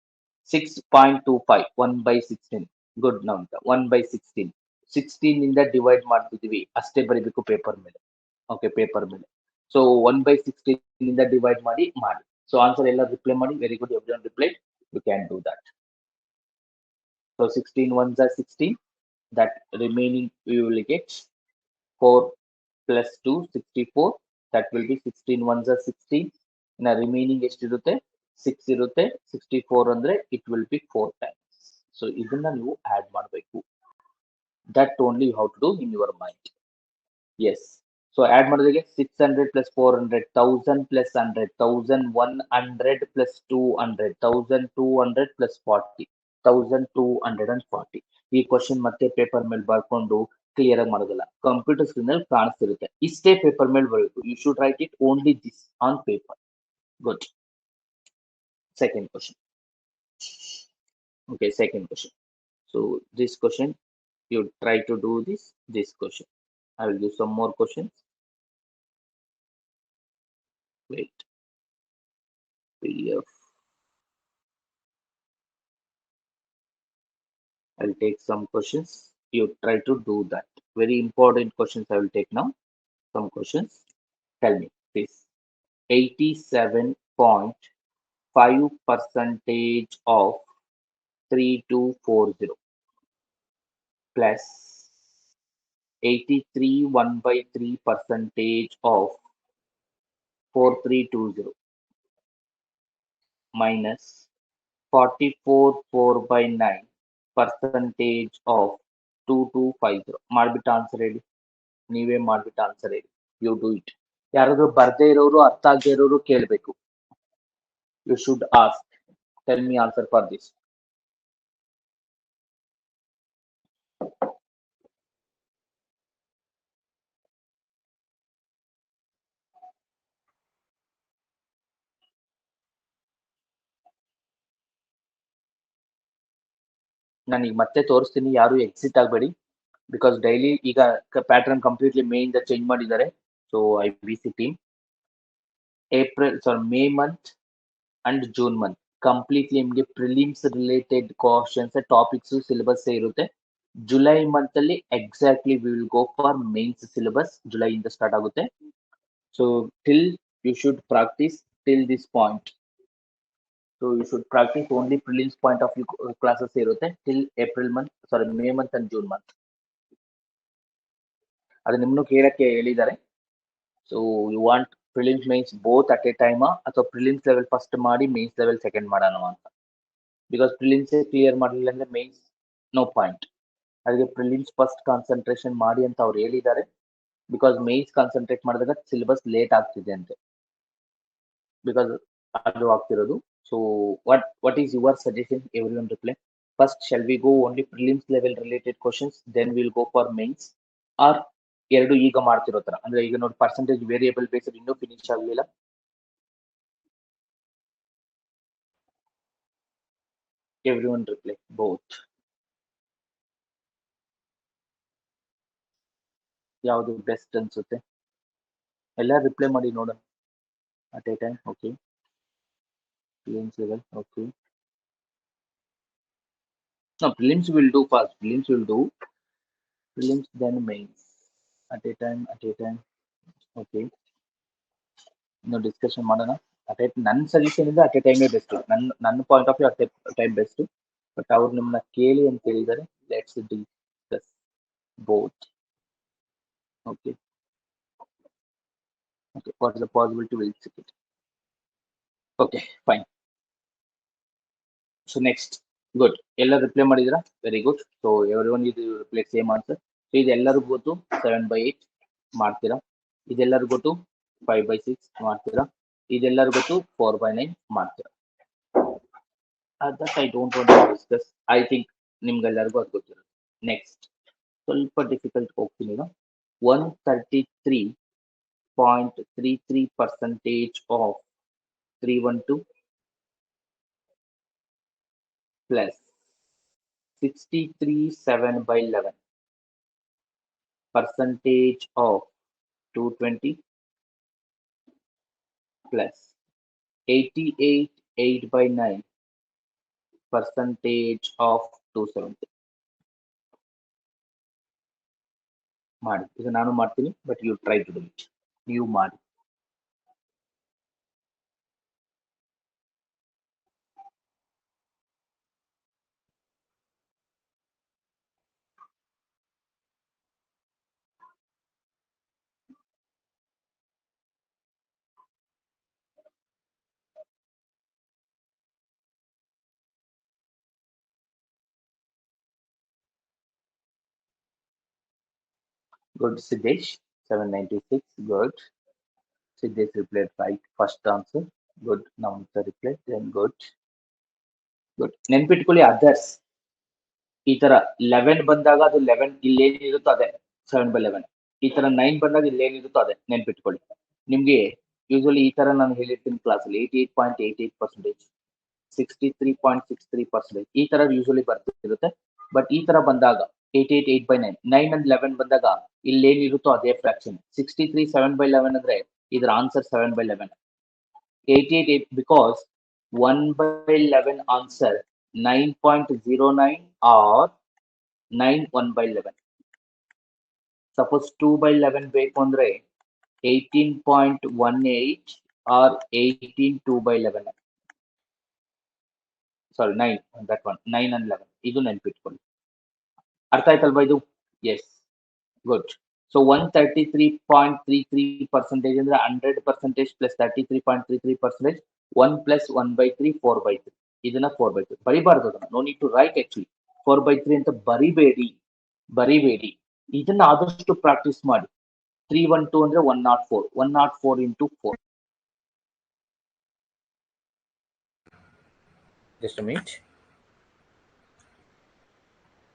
6.25, 1/16. ಗುಡ್. ನಾವು 1/16, 16 ಇಂದ ಡಿವೈಡ್ ಮಾಡ್ತಿದೀವಿ, ಅಷ್ಟೇ ಬರೀಬೇಕು ಪೇಪರ್ ಮೇಲೆ. ಓಕೆ, ಪೇಪರ್ ಮೇಲೆ. ಸೊ 1/16 ಇಂದ ಡಿವೈಡ್ ಮಾಡಿ. ಸೊ ಆನ್ಸರ್ ಎಲ್ಲ ರಿಪ್ಲೈ ಮಾಡಿ. Very good, everyone replied. You can do that. So 16 1s 16. That remaining we will get 4 plus 2, 64. That will be 16 1s 16. ಇನ್ನ ರಿಮೈನಿಂಗ್ ಎಷ್ಟಿರುತ್ತೆ? 6 ಇರುತ್ತೆ. 64 ಅಂದ್ರೆ it will be 4 times. So ಇದನ್ನ ನೀವು ಆಡ್ ಮಾಡಬೇಕು. That only you have to do in your mind. Yes. So add ಮಾಡಿದಾಗ 600 plus 400, 1000 plus 100, 1100 plus 200, 1200 plus 40, 1240. ಈ question ಮತ್ತೆ ಪೇಪರ್ ಮೇಲೆ ಬರ್ಕೊಂಡು ಕ್ಲಿಯರ್ ಆಗಿ ಮಾಡೋದಿಲ್ಲ, ಕಂಪ್ಯೂಟರ್ ಸ್ಕ್ರೀನ್ ಅಲ್ಲಿ ಕಾಣಿಸ್ತಿರುತ್ತೆ. ಇಷ್ಟೇ ಪೇಪರ್ ಮೇಲೆ ಬರಬೇಕು. You should write it only this on paper. Good. Second question. Okay, second question. So this question, you try to do this question. I will do some more questions. Wait. PDF. I'll take some questions. You try to do that. Very important questions I will take now. Some questions. Tell me, please. 87.5% of 3240 plus 83 1/3% of 4320 minus 44 4/9% of 2250. ಮಾಡ್ಬಿಟ್ಟು answer ಹೇಳಿ. ನೀವೇ ಮಾಡ್ಬಿಟ್ಟು answer ಹೇಳಿ. You do it. ಯಾರಾದ್ರೂ ಬರ್ದೇ ಇರೋರು, ಅರ್ಥ ಆಗದೆ ಇರೋರು ಕೇಳಬೇಕು. You should ask. Tell me answer for this. ನಾನು ಈಗ ಮತ್ತೆ ತೋರಿಸ್ತೀನಿ, ಯಾರು ಎಕ್ಸಿಟ್ ಆಗಬೇಡಿ, ಬಿಕಾಸ್ ಡೈಲಿ ಈಗ ಪ್ಯಾಟರ್ನ್ ಕಂಪ್ಲೀಟ್ಲಿ ಮೇ ಇಂದ ಚೇಂಜ್ ಮಾಡಿದ್ದಾರೆ. So we see team May month and June month completely ನಿಮಗೆ prelims related questions topics syllabus ಇರುತ್ತೆ. ಜುಲೈ ಮಂತ್ ಅಲ್ಲಿ exactly we will go for mains syllabus. July ಇಂದ start ಆಗುತ್ತೆ. So till you should practice till this point. So you should practice only prelims point of view classes ಇರುತ್ತೆ till May month and June month. ಅದು ನಿಮ್ಮನ್ನು ಕೇಳಕ್ಕೆ ಹೇಳಿದ್ದಾರೆ. So you want prelims mains both at a time, ಅಥವಾ prelims level first ಮಾಡಿ mains level second ಮಾಡೋಣ ಅಂತ. Because prelims clear ಮಾಡಲಿಲ್ಲ ಅಂದ್ರೆ ಮೇನ್ಸ್ ನೋ ಪಾಯಿಂಟ್. ಅದಕ್ಕೆ ಪ್ರಿಲಿಮ್ಸ್ ಫಸ್ಟ್ ಕಾನ್ಸಂಟ್ರೇಷನ್ ಮಾಡಿ ಅಂತ ಅವ್ರು ಹೇಳಿದ್ದಾರೆ. ಬಿಕಾಸ್ ಮೇನ್ಸ್ ಕಾನ್ಸಂಟ್ರೇಟ್ ಮಾಡಿದಾಗ ಸಿಲೆಬಸ್ ಲೇಟ್ ಆಗ್ತಿದೆ ಅಂತೆ, ಬಿಕಾಸ್ ಅದು ಆಗ್ತಿರೋದು. So what is your suggestion? Everyone reply. First, shall we go only prelims level related questions, then we'll go for mains, or ಎರಡು ಈಗ ಮಾಡ್ತಿರೋ ತರ? ಅಂದ್ರೆ ಈಗ ನೋಡಿ ಪರ್ಸೆಂಟೇಜ್ ವೇರಿಯೇಬಲ್ ಬೇಸ್ಡ್ ಇನ್ನೂ ಫಿನಿಶ್ ಆಗಲಿಲ್ಲ. Everyone reply both. ಯಾವುದು ಬೆಸ್ಟ್ ಅನ್ಸುತ್ತೆ? ಎಲ್ಲ ರಿಪ್ಲೈ ಮಾಡಿ ನೋಡೋಣ at a time. Okay, prelims level. Okay, no, prelims will do first. Prelims then mains at a time. Okay, ಇನ್ನು ಡಿಸ್ಕಷನ್ ಮಾಡೋಣ. ನನ್ನ ಸಜೆಷನ್ ಇಂದ ಅಟ್ ಎ ಟೈಮೇ ಬೆಸ್ಟ್. ನನ್ನ point of view at a time best. But ಅವ್ರು ನಿಮ್ಮನ್ನ ಕೇಳಿ ಅಂತ ಹೇಳಿದ್ದಾರೆ. Let's discuss both. Okay, what is the possibility will check it. Okay, fine. So next, good, ಎಲ್ಲ ರಿಪ್ಲೈ ಮಾಡಿದಿರಾ? Very good. ಸೊ ಎವ್ರಿವನ್ ಇದು ರಿಪ್ಲೈ ಸೇಮ್ ಆನ್ಸರ್. ಸೊ ಇದೆಲ್ಲರಿಗೂ ಗೊತ್ತು 7/8 ಮಾಡ್ತೀರಾ. ಇದೆಲ್ಲರಿಗೂ ಗೊತ್ತು 5/6 ಮಾಡ್ತೀರಾ. ಇದೆಲ್ಲರಿಗೂ ಗೊತ್ತು 4/9 ಮಾಡ್ತೀರಾ. That I don't want to discuss. I think ನಿಮ್ಗೆಲ್ಲರಿಗೂ ಅದು ಗೊತ್ತಿರುತ್ತೆ. ನೆಕ್ಸ್ಟ್ ಸ್ವಲ್ಪ ಡಿಫಿಕಲ್ಟ್ ಹೋಗ್ತೀನಿ ಈಗ. 133.33% of 312 plus 63/7/11 percentage of 220 plus 88/8/9 percentage of 270. ಮಾಡಿ. ಈಗ ನಾನು ಮಾಡ್ತೀನಿ, but you try to do it. ನೀವು ಮಾಡಿ. Good, Siddesh, 796. Good. Siddesh replied right. First answer. Good. Now the reply. Then good. Good. ನೆನ್ಪಿಟ್ಕೊಳ್ಳಿ ಅದರ್ಸ್. ಈ ತರ 11 ಬಂದಾಗ ಅದು 11 ಇಲ್ಲೇನಿರುತ್ತೋ ಅದೇ 7/11. ಈ ತರ 9 ಬಂದಾಗ ಇಲ್ಲೇನಿರುತ್ತೋ ಅದೇ ನೆನ್ಪಿಟ್ಕೊಳ್ಳಿ. ನಿಮ್ಗೆ ಯೂಶಲಿ ಈ ತರ ನಾನು ಹೇಳಿರ್ತೀನಿ ಕ್ಲಾಸಲ್ಲಿ 88.88%, 63.63%, ಈ ತರ ಯೂಶಲಿ ಬರ್ತಿರುತ್ತೆ. ಬಟ್ ಈ ತರ ಬಂದಾಗ 88/8/9, 9 and 11 ಬಂದಾಗ ಇಲ್ಲೇನಿರುತ್ತೋ ಅದೇ ಫ್ರಾಕ್ಷನ್. 63 7/11 ಅಂದ್ರೆ ಇದ್ರ answer 7/11. 88 because 1/11 answer 9.09 or 9 1/11. Suppose 2/11 ಬೇಕು ಅಂದ್ರೆ 18.18 or 18 2/11. Sorry, 9, that one 9 and 11. ಇದು ನೆನ್ಪಿಟ್ಕೊಳ್ಳಿ. ಅರ್ಥ ಆಯ್ತಲ್ವಾ ಇದು? S, good. ಸೊ 133.33% ಅಂದ್ರೆ 100% ಪ್ಲಸ್ 33.33%, 1 plus 1/3 4/3. ಇದನ್ನ 4/3 ಬರಿಬಾರ್ದು. ಅದನ್ನ no need to write. Actually 4/3 ಅಂತ ಬರಿಬೇಡಿ. ಇದನ್ನ ಆದಷ್ಟು ಪ್ರಾಕ್ಟೀಸ್ ಮಾಡಿ. 312 ಅಂದ್ರೆ 104, 104 into 4. Just a minute.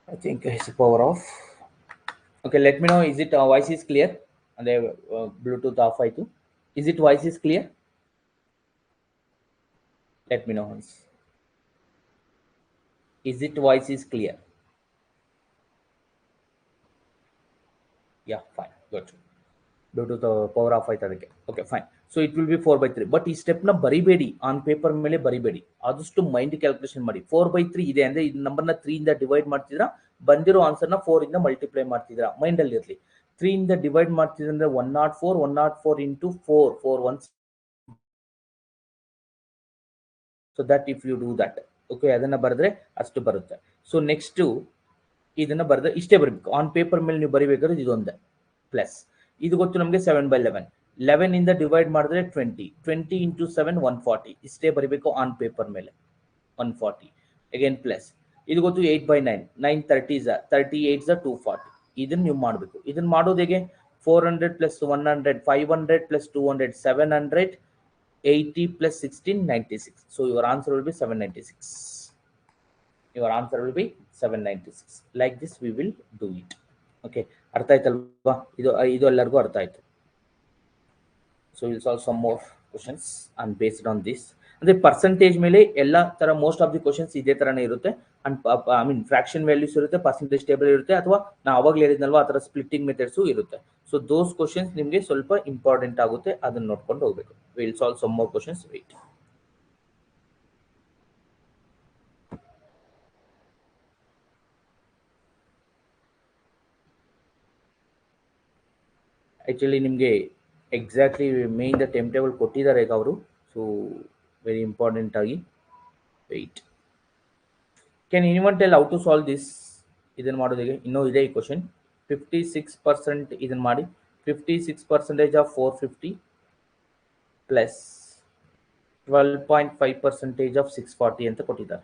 I think it's power off. Okay, let me know. Is it voice is clear? And the Bluetooth off too. Is it voice is clear? Let me know once. Is it voice is clear? Yeah, fine. Good. Bluetooth power off ಆಯ್ತು ಅದಕ್ಕೆ. Okay, fine. So it will be 4/3. But ಈ ಸ್ಟೆಪ್ನ ಬರಿಬೇಡಿ, on paper ಮೇಲೆ ಬರಿಬೇಡಿ, ಆದಷ್ಟು mind calculation ಮಾಡಿ. 4/3 ಇದೆ ಅಂದ್ರೆ ಈ ನಂಬರ್ನ 3 ಇಂದ ಡಿವೈಡ್ ಮಾಡ್ತಿದ್ರಾ, ಬಂದಿರೋ ಆನ್ಸರ್ನ 4 ಇಂದ ಮಲ್ಟಿಪ್ಲೈ ಮಾಡ್ತಿದ್ರಾ, ಮೈಂಡ್ ಅಲ್ಲಿ ಇರಲಿ. 3 ಇಂದ ಡಿವೈಡ್ ಮಾಡ್ತಿದ್ರೆ 104 into 4 4 1. So that if you do that, okay, ಅದನ್ನ ಬರೆದ್ರೆ ಅಷ್ಟು ಬರುತ್ತೆ. ಸೊ ನೆಕ್ಸ್ಟ್ ಇದನ್ನ ಬರೆದ್ರೆ ಇಷ್ಟೇ ಬರಬೇಕು. ಆನ್ ಪೇಪರ್ ಮೇಲೆ ನೀವು ಬರಿಬೇಕಾದ್ರೆ ಇದೊಂದೇ ಪ್ಲಸ್. ಇದು ಗೊತ್ತು ನಮಗೆ 7/11. 11 ಇಂದ ಡಿವೈಡ್ ಮಾಡಿದ್ರೆ 20. 20 into 7 140. ಇಷ್ಟೇ ಬರಿಬೇಕು ಆನ್ ಪೇಪರ್ ಮೇಲೆ. 140 ಅಗೇನ್ ಪ್ಲಸ್. ಇದು ಗೊತ್ತು 8/9. 9 30s 38s 240. ಇದನ್ನ ನೀವು ಮಾಡಬೇಕು. ಇದನ್ನ ಮಾಡೋದು ಹೇಗೆ? 400 plus 100 500 plus 200 700. 80 plus 16 96. So your answer will be 796. Your answer will be 796. Like this we will do it. Okay, ಅರ್ಥ ಆಯ್ತಲ್ವಾ? ಇದು ಎಲ್ಲರಿಗೂ ಅರ್ಥ ಆಯ್ತು. So we'll solve some more questions and based on this. ಅಂದ್ರೆ ಪರ್ಸೆಂಟೇಜ್ ಮೇಲೆ ಎಲ್ಲ ತರ ಮೋಸ್ಟ್ ಆಫ್ ದಿ ಕ್ವಶನ್ಸ್ ಇದೇ ತರನೇ ಇರುತ್ತೆ. And I mean fraction values ಇರುತ್ತೆ, ಪರ್ಸೆಂಟೇಜ್ ಟೇಬಲ್ ಇರುತ್ತೆ, ಅಥವಾ ನಾ ಅವಾಗಲೇ ಹೇಳಿದ್ನಲ್ವಾ ಆ ತರ ಸ್ಪ್ಲಿಟ್ಟಿಂಗ್ ಮೆಥಡ್ಸು ಇರುತ್ತೆ. ಸೊ ದೋಸ್ ಕ್ವಶನ್ಸ್ ನಿಮಗೆ ಸ್ವಲ್ಪ ಇಂಪಾರ್ಟೆಂಟ್ ಆಗುತ್ತೆ, ಅದನ್ನ ನೋಡ್ಕೊಂಡು ಹೋಗ್ಬೇಕು. Will solve some more questions. Wait. Actually ನಿಮಗೆ exactly main the time table ಕೊಟ್ಟಿದ್ದಾರೆ ಈಗ ಅವರು. ಸೊ ವೆರಿ ಇಂಪಾರ್ಟೆಂಟ್ ಆಗಿ weight. Can anyone tell how to solve this? ಇದನ್ನು ಮಾಡೋದಿಗೆ ಇನ್ನೂ ಇದೆ ಈ ಕ್ವಶನ್. 56% ಇದನ್ನು ಮಾಡಿ. 56% ಆಫ್ 450 ಪ್ಲಸ್ 12.5% ಆಫ್ 640 ಅಂತ ಕೊಟ್ಟಿದ್ದಾರೆ.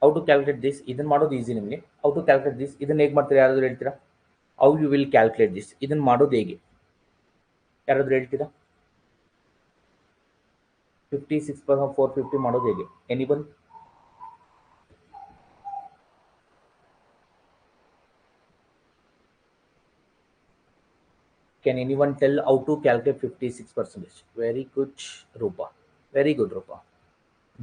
How to calculate this? ಇದನ್ನು ಮಾಡೋದು ಈಸಿ ನಿಮಗೆ. How to calculate this? ಇದನ್ನು ಹೇಗೆ ಮಾಡ್ತೀರಾ? ಯಾರಾದರೂ ಹೇಳ್ತೀರಾ? How you will calculate this? ಇದನ್ನು ಮಾಡೋದು ಹೇಗೆ? ಯಾರಾದರೂ ಹೇಳ್ತೀರಾ? 56% ಆಫ್ 450 ಮಾಡೋದು ಹೇಗೆ? ಎನಿಬನ್? Can anyone tell how to calculate 56%? Very good, Rupa. Very good, Rupa.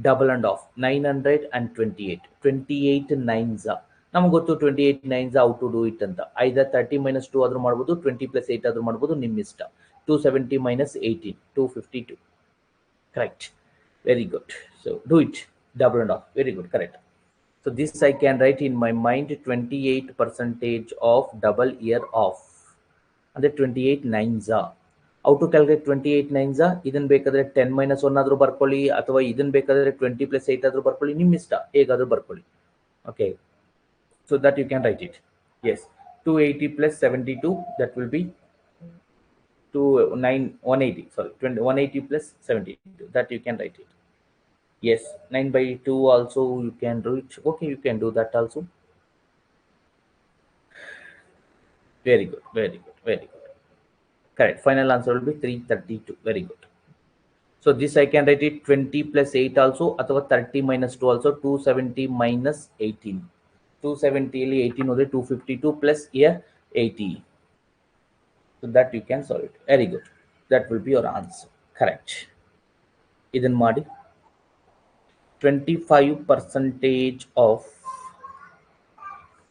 Double and off. 900 and 28. 28 9s. ನಮ್ಗೆ ಗೊತ್ತು 28 9s how to do it ಅಂತ. either 30 minus 2 ಆದರೂ ಮಾಡ್ಬೋದು, 20 plus 8 ಆದರೂ ಮಾಡ್ಬೋದು, ನಿಮ್ಮ ಇಷ್ಟ. 270 minus 18. 252. Correct. Very good. So do it. Double and off. Very good. Correct. So this I can write in my mind 28% of double year off. ಅಂದರೆ 28 9s. How to calculate 28 9s? ಇದನ್ನು ಬೇಕಾದರೆ 10 - 1 ಆದರೂ ಬರ್ಕೊಳ್ಳಿ, ಅಥವಾ ಇದನ್ನು ಬೇಕಾದರೆ 20 + 8 ಆದರೂ ಬರ್ಕೊಳ್ಳಿ, ನಿಮ್ಮ ಇಷ್ಟ, ಹೇಗಾದರೂ ಬರ್ಕೊಳ್ಳಿ. Okay, so that you can write it. Yes, 280 + 72, that will be 180. Sorry, 180 + 72, that you can write it. Yes, 9/2 also you can do it. Okay, you can do that also. Very good, very good, very good. Correct. Final answer will be 332. Very good. So this I can write it 20 + 8 also, ಅಥವಾ 30 - 2 also. 270 - 18. 270 ಅಲ್ಲಿ 18 ಹೋದ್ರೆ 252 plus here 80. So that you can solve it. Very good. That will be your answer. Correct. ಇದನ್ನು ಮಾಡಿ. 25% of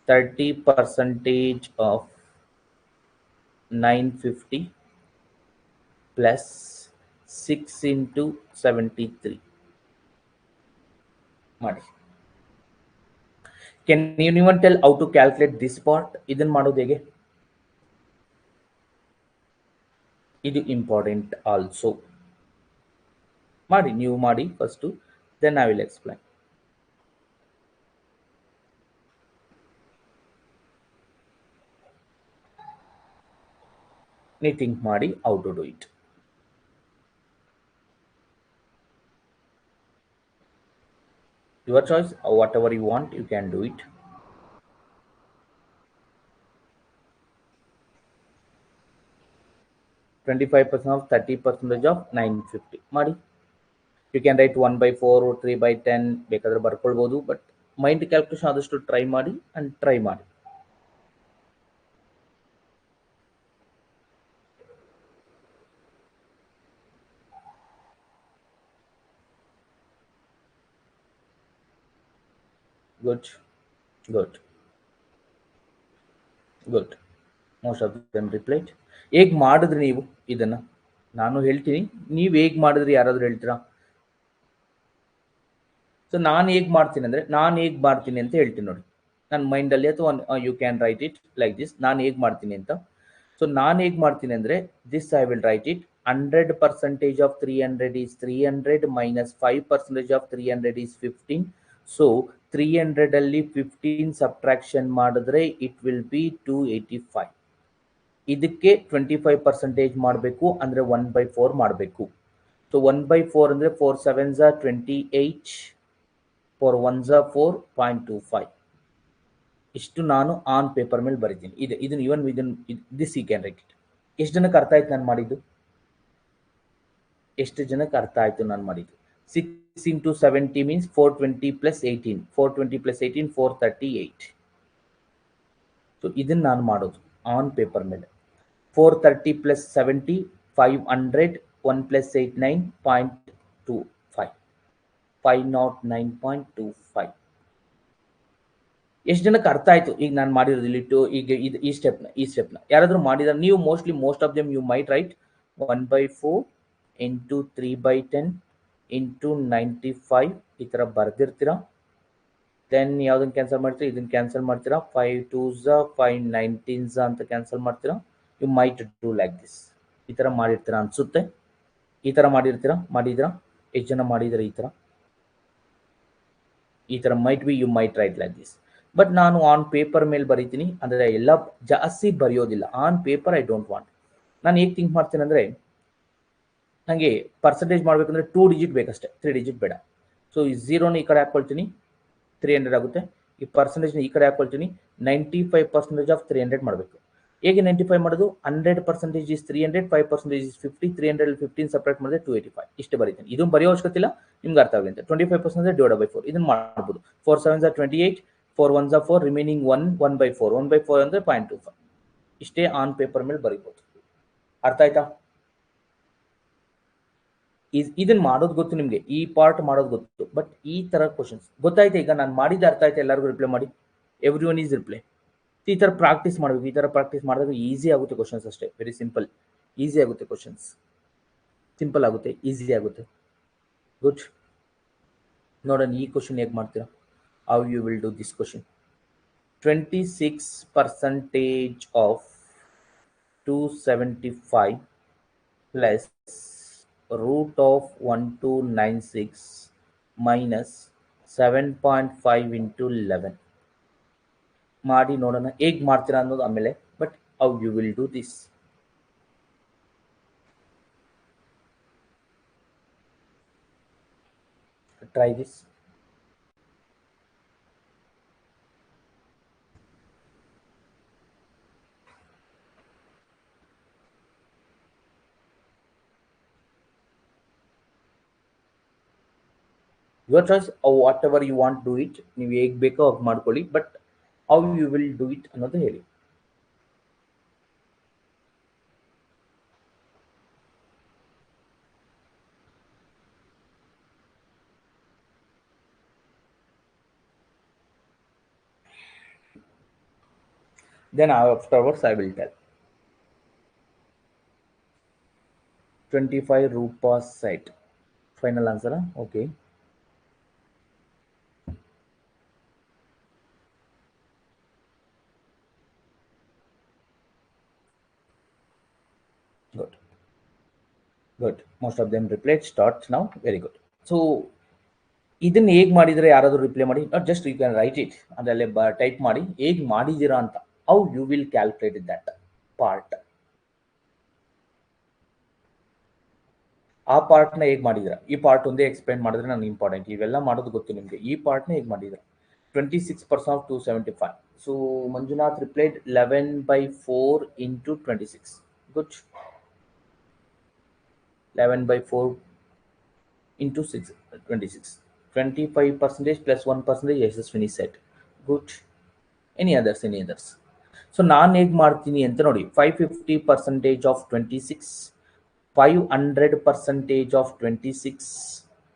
30% of 950 plus 6 into 73 ಮಾಡಿ. Can anyone tell how to calculate this part? ಇದನ್ನು ಮಾಡೋದು ಹೇಗೆ? ಇದು ಇಂಪಾರ್ಟೆಂಟ್ ಆಲ್ಸೋ. ಮಾಡಿ, ನೀವು ಮಾಡಿ first, then I will explain. ನೀವು ಥಿಂಕ್ ಮಾಡಿ how to do it. Your choice, whatever you want, you can do it. $25% of 30% of 950 ಮಾಡಿ. ಯು ಕ್ಯಾನ್ ರೈಟ್ 1/4 3/10 ಬೇಕಾದ್ರೆ ಬರ್ಕೊಳ್ಬೋದು. ಬಟ್ ಮೈಂಡ್ ಕ್ಯಾಲ್ಕುಲೇಷನ್ ಆದಷ್ಟು ಟ್ರೈ ಮಾಡಿ ಅಂಡ್ ಟ್ರೈ ಮಾಡಿ. Good good good. Most of them replied. ಹೇಗೆ ಮಾಡಿದ್ರಿ ನೀವು ಇದನ್ನ? ನಾನು ಹೇಳ್ತೀನಿ, ನೀವು ಹೇಗೆ ಮಾಡಿದ್ರಿ ಯಾರಾದರೂ ಹೇಳ್ತೀರಾ? ಸೊ ನಾನು ಹೇಗೆ ಮಾಡ್ತೀನಿ ಅಂದರೆ, ನಾನು ಹೇಗೆ ಮಾಡ್ತೀನಿ ಅಂತ ಹೇಳ್ತೀನಿ ನೋಡಿ. ನನ್ನ ಮೈಂಡಲ್ಲಿ ಅಥವಾ you can write it like this. ನಾನು ಹೇಗೆ ಮಾಡ್ತೀನಿ ಅಂತ. ಸೊ ನಾನು ಹೇಗೆ ಮಾಡ್ತೀನಿ ಅಂದರೆ, this I will write it. 100% of 300 is 300 minus 5% of 300 is 15. So 300 ಅಲ್ಲಿ 15 ಸಬ್ಟ್ರಾಕ್ಷನ್ ಮಾಡಿದ್ರೆ ಇಟ್ ವಿಲ್ ಬಿ 285. ಇದಕ್ಕೆ 25% ಮಾಡಬೇಕು, ಅಂದರೆ 1/4 ಮಾಡಬೇಕು. ಸೊ 1/4 ಅಂದರೆ 4 7s are 28, 4 1s are 4.25. ಇಷ್ಟು ನಾನು ಆನ್ ಪೇಪರ್ ಮೇಲೆ ಬರೀತೀನಿ. ಇದನ್ನು even this you can write it. ಎಷ್ಟು ಜನಕ್ಕೆ ಅರ್ಥ ಆಯ್ತು ನಾನು ಮಾಡಿದ್ದು? ಎಷ್ಟು ಜನಕ್ಕೆ ಅರ್ಥ ಆಯ್ತು ನಾನು ಮಾಡಿದ್ದು? 6 into 70 means 420 plus 18. 420 plus 18 438. So ಇದನ್ನು ನಾನು ಮಾಡೋದು ಆನ್ ಪೇಪರ್ ಮೇಲೆ. 430 plus 70 500. 1 plus 8 9.25. 509.25. ಎಷ್ಟು ಜನಕ್ಕೆ ಅರ್ಥ ಆಯ್ತು ಈಗ ನಾನು ಮಾಡಿರೋದು ಇಲ್ಲಿಟ್ಟು? ಈಗ ಈ ಸ್ಟೆಪ್ನ ಯಾರಾದರೂ ಮಾಡಿದಾರೆ? ನೀವು most of them you might write 1/4 into 3/10 into 95 ಈ ಥರ ಬರ್ದಿರ್ತೀರಾ. ದೆನ್ ಯಾವುದನ್ನು ಕ್ಯಾನ್ಸಲ್ ಮಾಡ್ತೀರಾ? ಇದನ್ನು ಕ್ಯಾನ್ಸಲ್ ಮಾಡ್ತೀರಾ. 5 2s 5 19s ಅಂತ ಕ್ಯಾನ್ಸಲ್ ಮಾಡ್ತೀರಾ. You might do like this. ಈ ಥರ ಮಾಡಿರ್ತೀರಾ ಅನಿಸುತ್ತೆ. ಈ ಥರ ಮಾಡಿದ್ದೀರಾ? ಎಷ್ಟು ಜನ ಮಾಡಿದ್ದೀರಾ ಈ ಥರ might be you might write like this. But ನಾನು ಆನ್ ಪೇಪರ್ ಮೇಲೆ ಬರೀತೀನಿ, ಅಂದರೆ ಎಲ್ಲ ಜಾಸ್ತಿ ಬರೆಯೋದಿಲ್ಲ. On paper I don't want. ನಾನು ಹೇಗೆ ಥಿಂಕ್ ಮಾಡ್ತೀನಿ ಅಂದರೆ, ನನಗೆ ಪರ್ಸೆಂಟೇಜ್ ಮಾಡಬೇಕಂದ್ರೆ 2 ಡಿಜಿಟ್ ಬೇಕಷ್ಟೇ, 3 ಡಿಜಿಟ್ ಬೇಡ. ಸೊ ಈ 0ನ ಈ ಕಡೆ ಹಾಕ್ಕೊಳ್ತೀನಿ, 300 ಆಗುತ್ತೆ. ಈ ಪರ್ಸೆಂಟೇಜ್ನ ಈ ಕಡೆ ಹಾಕ್ಕೊಳ್ತೀನಿ. 95% ಆಫ್ 300 ಮಾಡಬೇಕು. ಹೇಗೆ 95 ಮಾಡೋದು? 100% ಈಸ್ 300, 5% ಈಸ್ 50. 300 15 ಸಪ್ರೇಟ್ ಮಾಡಿದ್ರೆ 285. ಇಷ್ಟು ಬರೀತೀನಿ. ಇದನ್ನು ಬರೆಯೋ ಅವಶ್ಯಕತೆ ಇಲ್ಲ, ನಿಮ್ಗೆ ಅರ್ಥ ಆಗಲಿ ಅಂತ. 25% ಡಿವೈಡ್/4 ಇದನ್ನು ಮಾಡ್ಬೋದು. 4 7s are 28, 4 1s are 4, remaining 1/4. 1/4 ಅಂದರೆ 0.25. ಇಷ್ಟೇ ಆನ್ ಪೇಪರ್ ಮೇಲೆ ಬರೀಬೋದು. ಅರ್ಥ ಆಯ್ತಾ? ಇದನ್ನ ಮಾಡೋದು ಗೊತ್ತು ನಿಮಗೆ, ಈ ಪಾರ್ಟ್ ಮಾಡೋದು ಗೊತ್ತು. ಬಟ್ ಈ ತರ ಕ್ವಶನ್ಸ್ ಗೊತ್ತಾಯ್ತು. ಈಗ ನಾನು ಮಾಡಿದ ಅರ್ಥ ಆಯ್ತು? ಎಲ್ಲರಿಗೂ ರಿಪ್ಲೈ ಮಾಡಿ. Every one is reply. ಈ ಥರ ಪ್ರಾಕ್ಟೀಸ್ ಮಾಡಬೇಕು. ಈ ಥರ ಪ್ರಾಕ್ಟೀಸ್ ಮಾಡಿದಾಗ ಈಸಿ ಆಗುತ್ತೆ ಕ್ವಶನ್ಸ್ ಅಷ್ಟೇ. Very simple. ಈಸಿ ಆಗುತ್ತೆ ಕ್ವಶನ್ಸ್. ಸಿಂಪಲ್ ಆಗುತ್ತೆ, ಈಸಿ ಆಗುತ್ತೆ. ಗುಡ್. ನೋಡೋಣ ಈ ಕ್ವಶನ್ ಹೇಗೆ ಮಾಡ್ತೀರಾ. How you will do this question. 26% of 275 plus root of 1296 minus 7.5 into 11. ಮಾಡಿ ನೋಡೋಣ ಹೇಗೆ ಮಾಡ್ತೀರಾ ಅನ್ನೋದು ಆಮೇಲೆ. But how you will do this. Try this. Your choice. Whatever you want do it. ನೀವು ಹೇಗೆ ಬೇಕೋ ಹಾಗೆ ಮಾಡ್ಕೊಳ್ಳಿ. But how you will do it ಅನ್ನೋದು ಹೇಳಿ. Then afterwards I will tell. 25 Rupa set. Final answer. Okay. Good. Good. Most of them replied. Start now. Very good. So ಇದನ್ನ ಹೇಗೆ ಮಾಡಿದ್ರೆ ಯಾರಾದರೂ ರಿಪ್ಲೈ ಮಾಡಿ. Not just you can write it, ಅದರಲ್ಲೇ type ಮಾಡಿ ಹೇಗೆ ಮಾಡಿದ್ದೀರಾ ಅಂತ. How you will calculate that part. ಆ ಪಾರ್ಟ್ನ ಹೇಗೆ ಮಾಡಿದ್ದೀರಾ? ಈ ಪಾರ್ಟ್ ಒಂದೇ ಎಕ್ಸ್ಪ್ಲೈನ್ ಮಾಡಿದ್ರೆ ನನಗೆ ಇಂಪಾರ್ಟೆಂಟ್. ಇವೆಲ್ಲ ಮಾಡೋದು ಗೊತ್ತು ನಿಮಗೆ. ಈ ಪಾರ್ಟ್ನ ಹೇಗೆ ಮಾಡಿದ್ದೀರಾ? 26% of 275. So Manjunath replied 11/4 into 26. Good. 11/4 into 6 26 25% plus 1% Yashaswini set good any others so ನಾನು ಹೇಗೆ ಮಾಡ್ತೀನಿ ಅಂತ ನೋಡಿ 550% ಆಫ್ 26 500% ಆಫ್ 26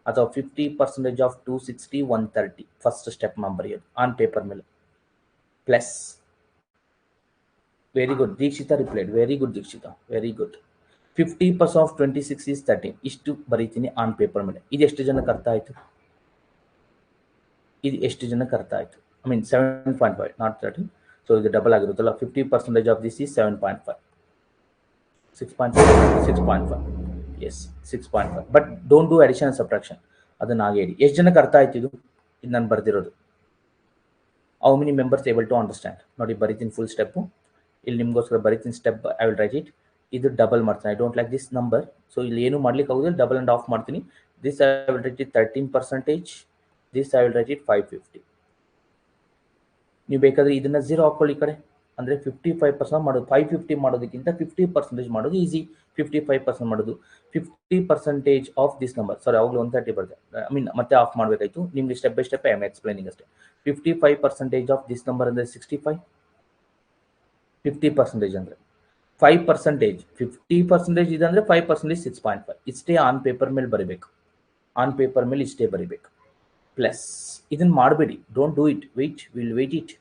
ಅಥವಾ 50% ಆಫ್ 260 130 ಫಸ್ಟ್ ಸ್ಟೆಪ್ ನಾನು ಬರೆಯೋದು ಆನ್ ಪೇಪರ್ ಮೇಲೆ plus very good Dikshita replied very good Dikshita very good 50% of 26 is 13 ಇಷ್ಟು ಬರೀತೀನಿ ಆನ್ ಪೇಪರ್ ಮೇಲೆ ಇದು ಎಷ್ಟು ಜನಕ್ಕೆ ಅರ್ಥ ಆಯಿತು ಇದು ಎಷ್ಟು ಜನಕ್ಕೆ ಅರ್ಥ ಆಯಿತು ಐ ಮೀನ್ 7.5 ನಾಟ್ 13 ಸೊ ಇದು ಡಬಲ್ ಆಗಿರುತ್ತಲ್ಲ 50% of this is 7.5 6.5 yes 6.5 but don't do addition and subtraction ಅದನ್ನ ಹಾಗೆ ಹೇಳಿ ಎಷ್ಟು ಜನಕ್ಕೆ ಅರ್ಥ ಆಯ್ತು ಇದು ನಾನು ಬರ್ದಿರೋದು how many members able to understand ನೋಡಿ ಬರೀತೀನಿ ಫುಲ್ ಸ್ಟೆಪ್ಪು ಇಲ್ಲಿ ನಿಮಗೋಸ್ಕರ ಬರೀತೀನಿ step I will write it ಇದು ಡಬಲ್ ಮಾಡ್ತೀನಿ I don't like this number so ಇಲ್ಲಿ ಏನು ಮಾಡ್ಲಿಕ್ಕೆ ಆಗೋದಿಲ್ಲ ಡಬಲ್ ಆ್ಯಂಡ್ ಆಫ್ ಮಾಡ್ತೀನಿ this I will write it 13%, this I will write it 550. ನೀವು ಬೇಕಾದರೆ ಇದನ್ನ 0 ಹಾಕೊಳ್ಳಿ ಈ ಕಡೆ ಅಂದರೆ 55% ಮಾಡೋದು 550 ಮಾಡೋದಕ್ಕಿಂತ 50% ಮಾಡೋದು ಈಸಿ 55% ಮಾಡೋದು 50% ಆಫ್ ದಿಸ್ ನಂಬರ್ ಸಾರಿ ಅವಾಗಲೂ 130 ಬರುತ್ತೆ ಐ ಮೀನ್ ಮತ್ತೆ ಆಫ್ ಮಾಡಬೇಕಾಯ್ತು ನಿಮಗೆ step by step I am explaining ಅಷ್ಟೇ 55% ಆಫ್ ದಿಸ್ ನಂಬರ್ ಅಂದರೆ 65 50% ಅಂದರೆ 5% 50% ಇದೆ ಅಂದರೆ 5% 6.5 ಇಷ್ಟೇ ಆನ್ ಪೇಪರ್ ಮೇಲೆ ಬರೀಬೇಕು ಆನ್ ಪೇಪರ್ ಮೇಲೆ ಇಷ್ಟೇ ಬರೀಬೇಕು ಪ್ಲಸ್ ಇದನ್ನು ಮಾಡಬೇಡಿ don't do it wait it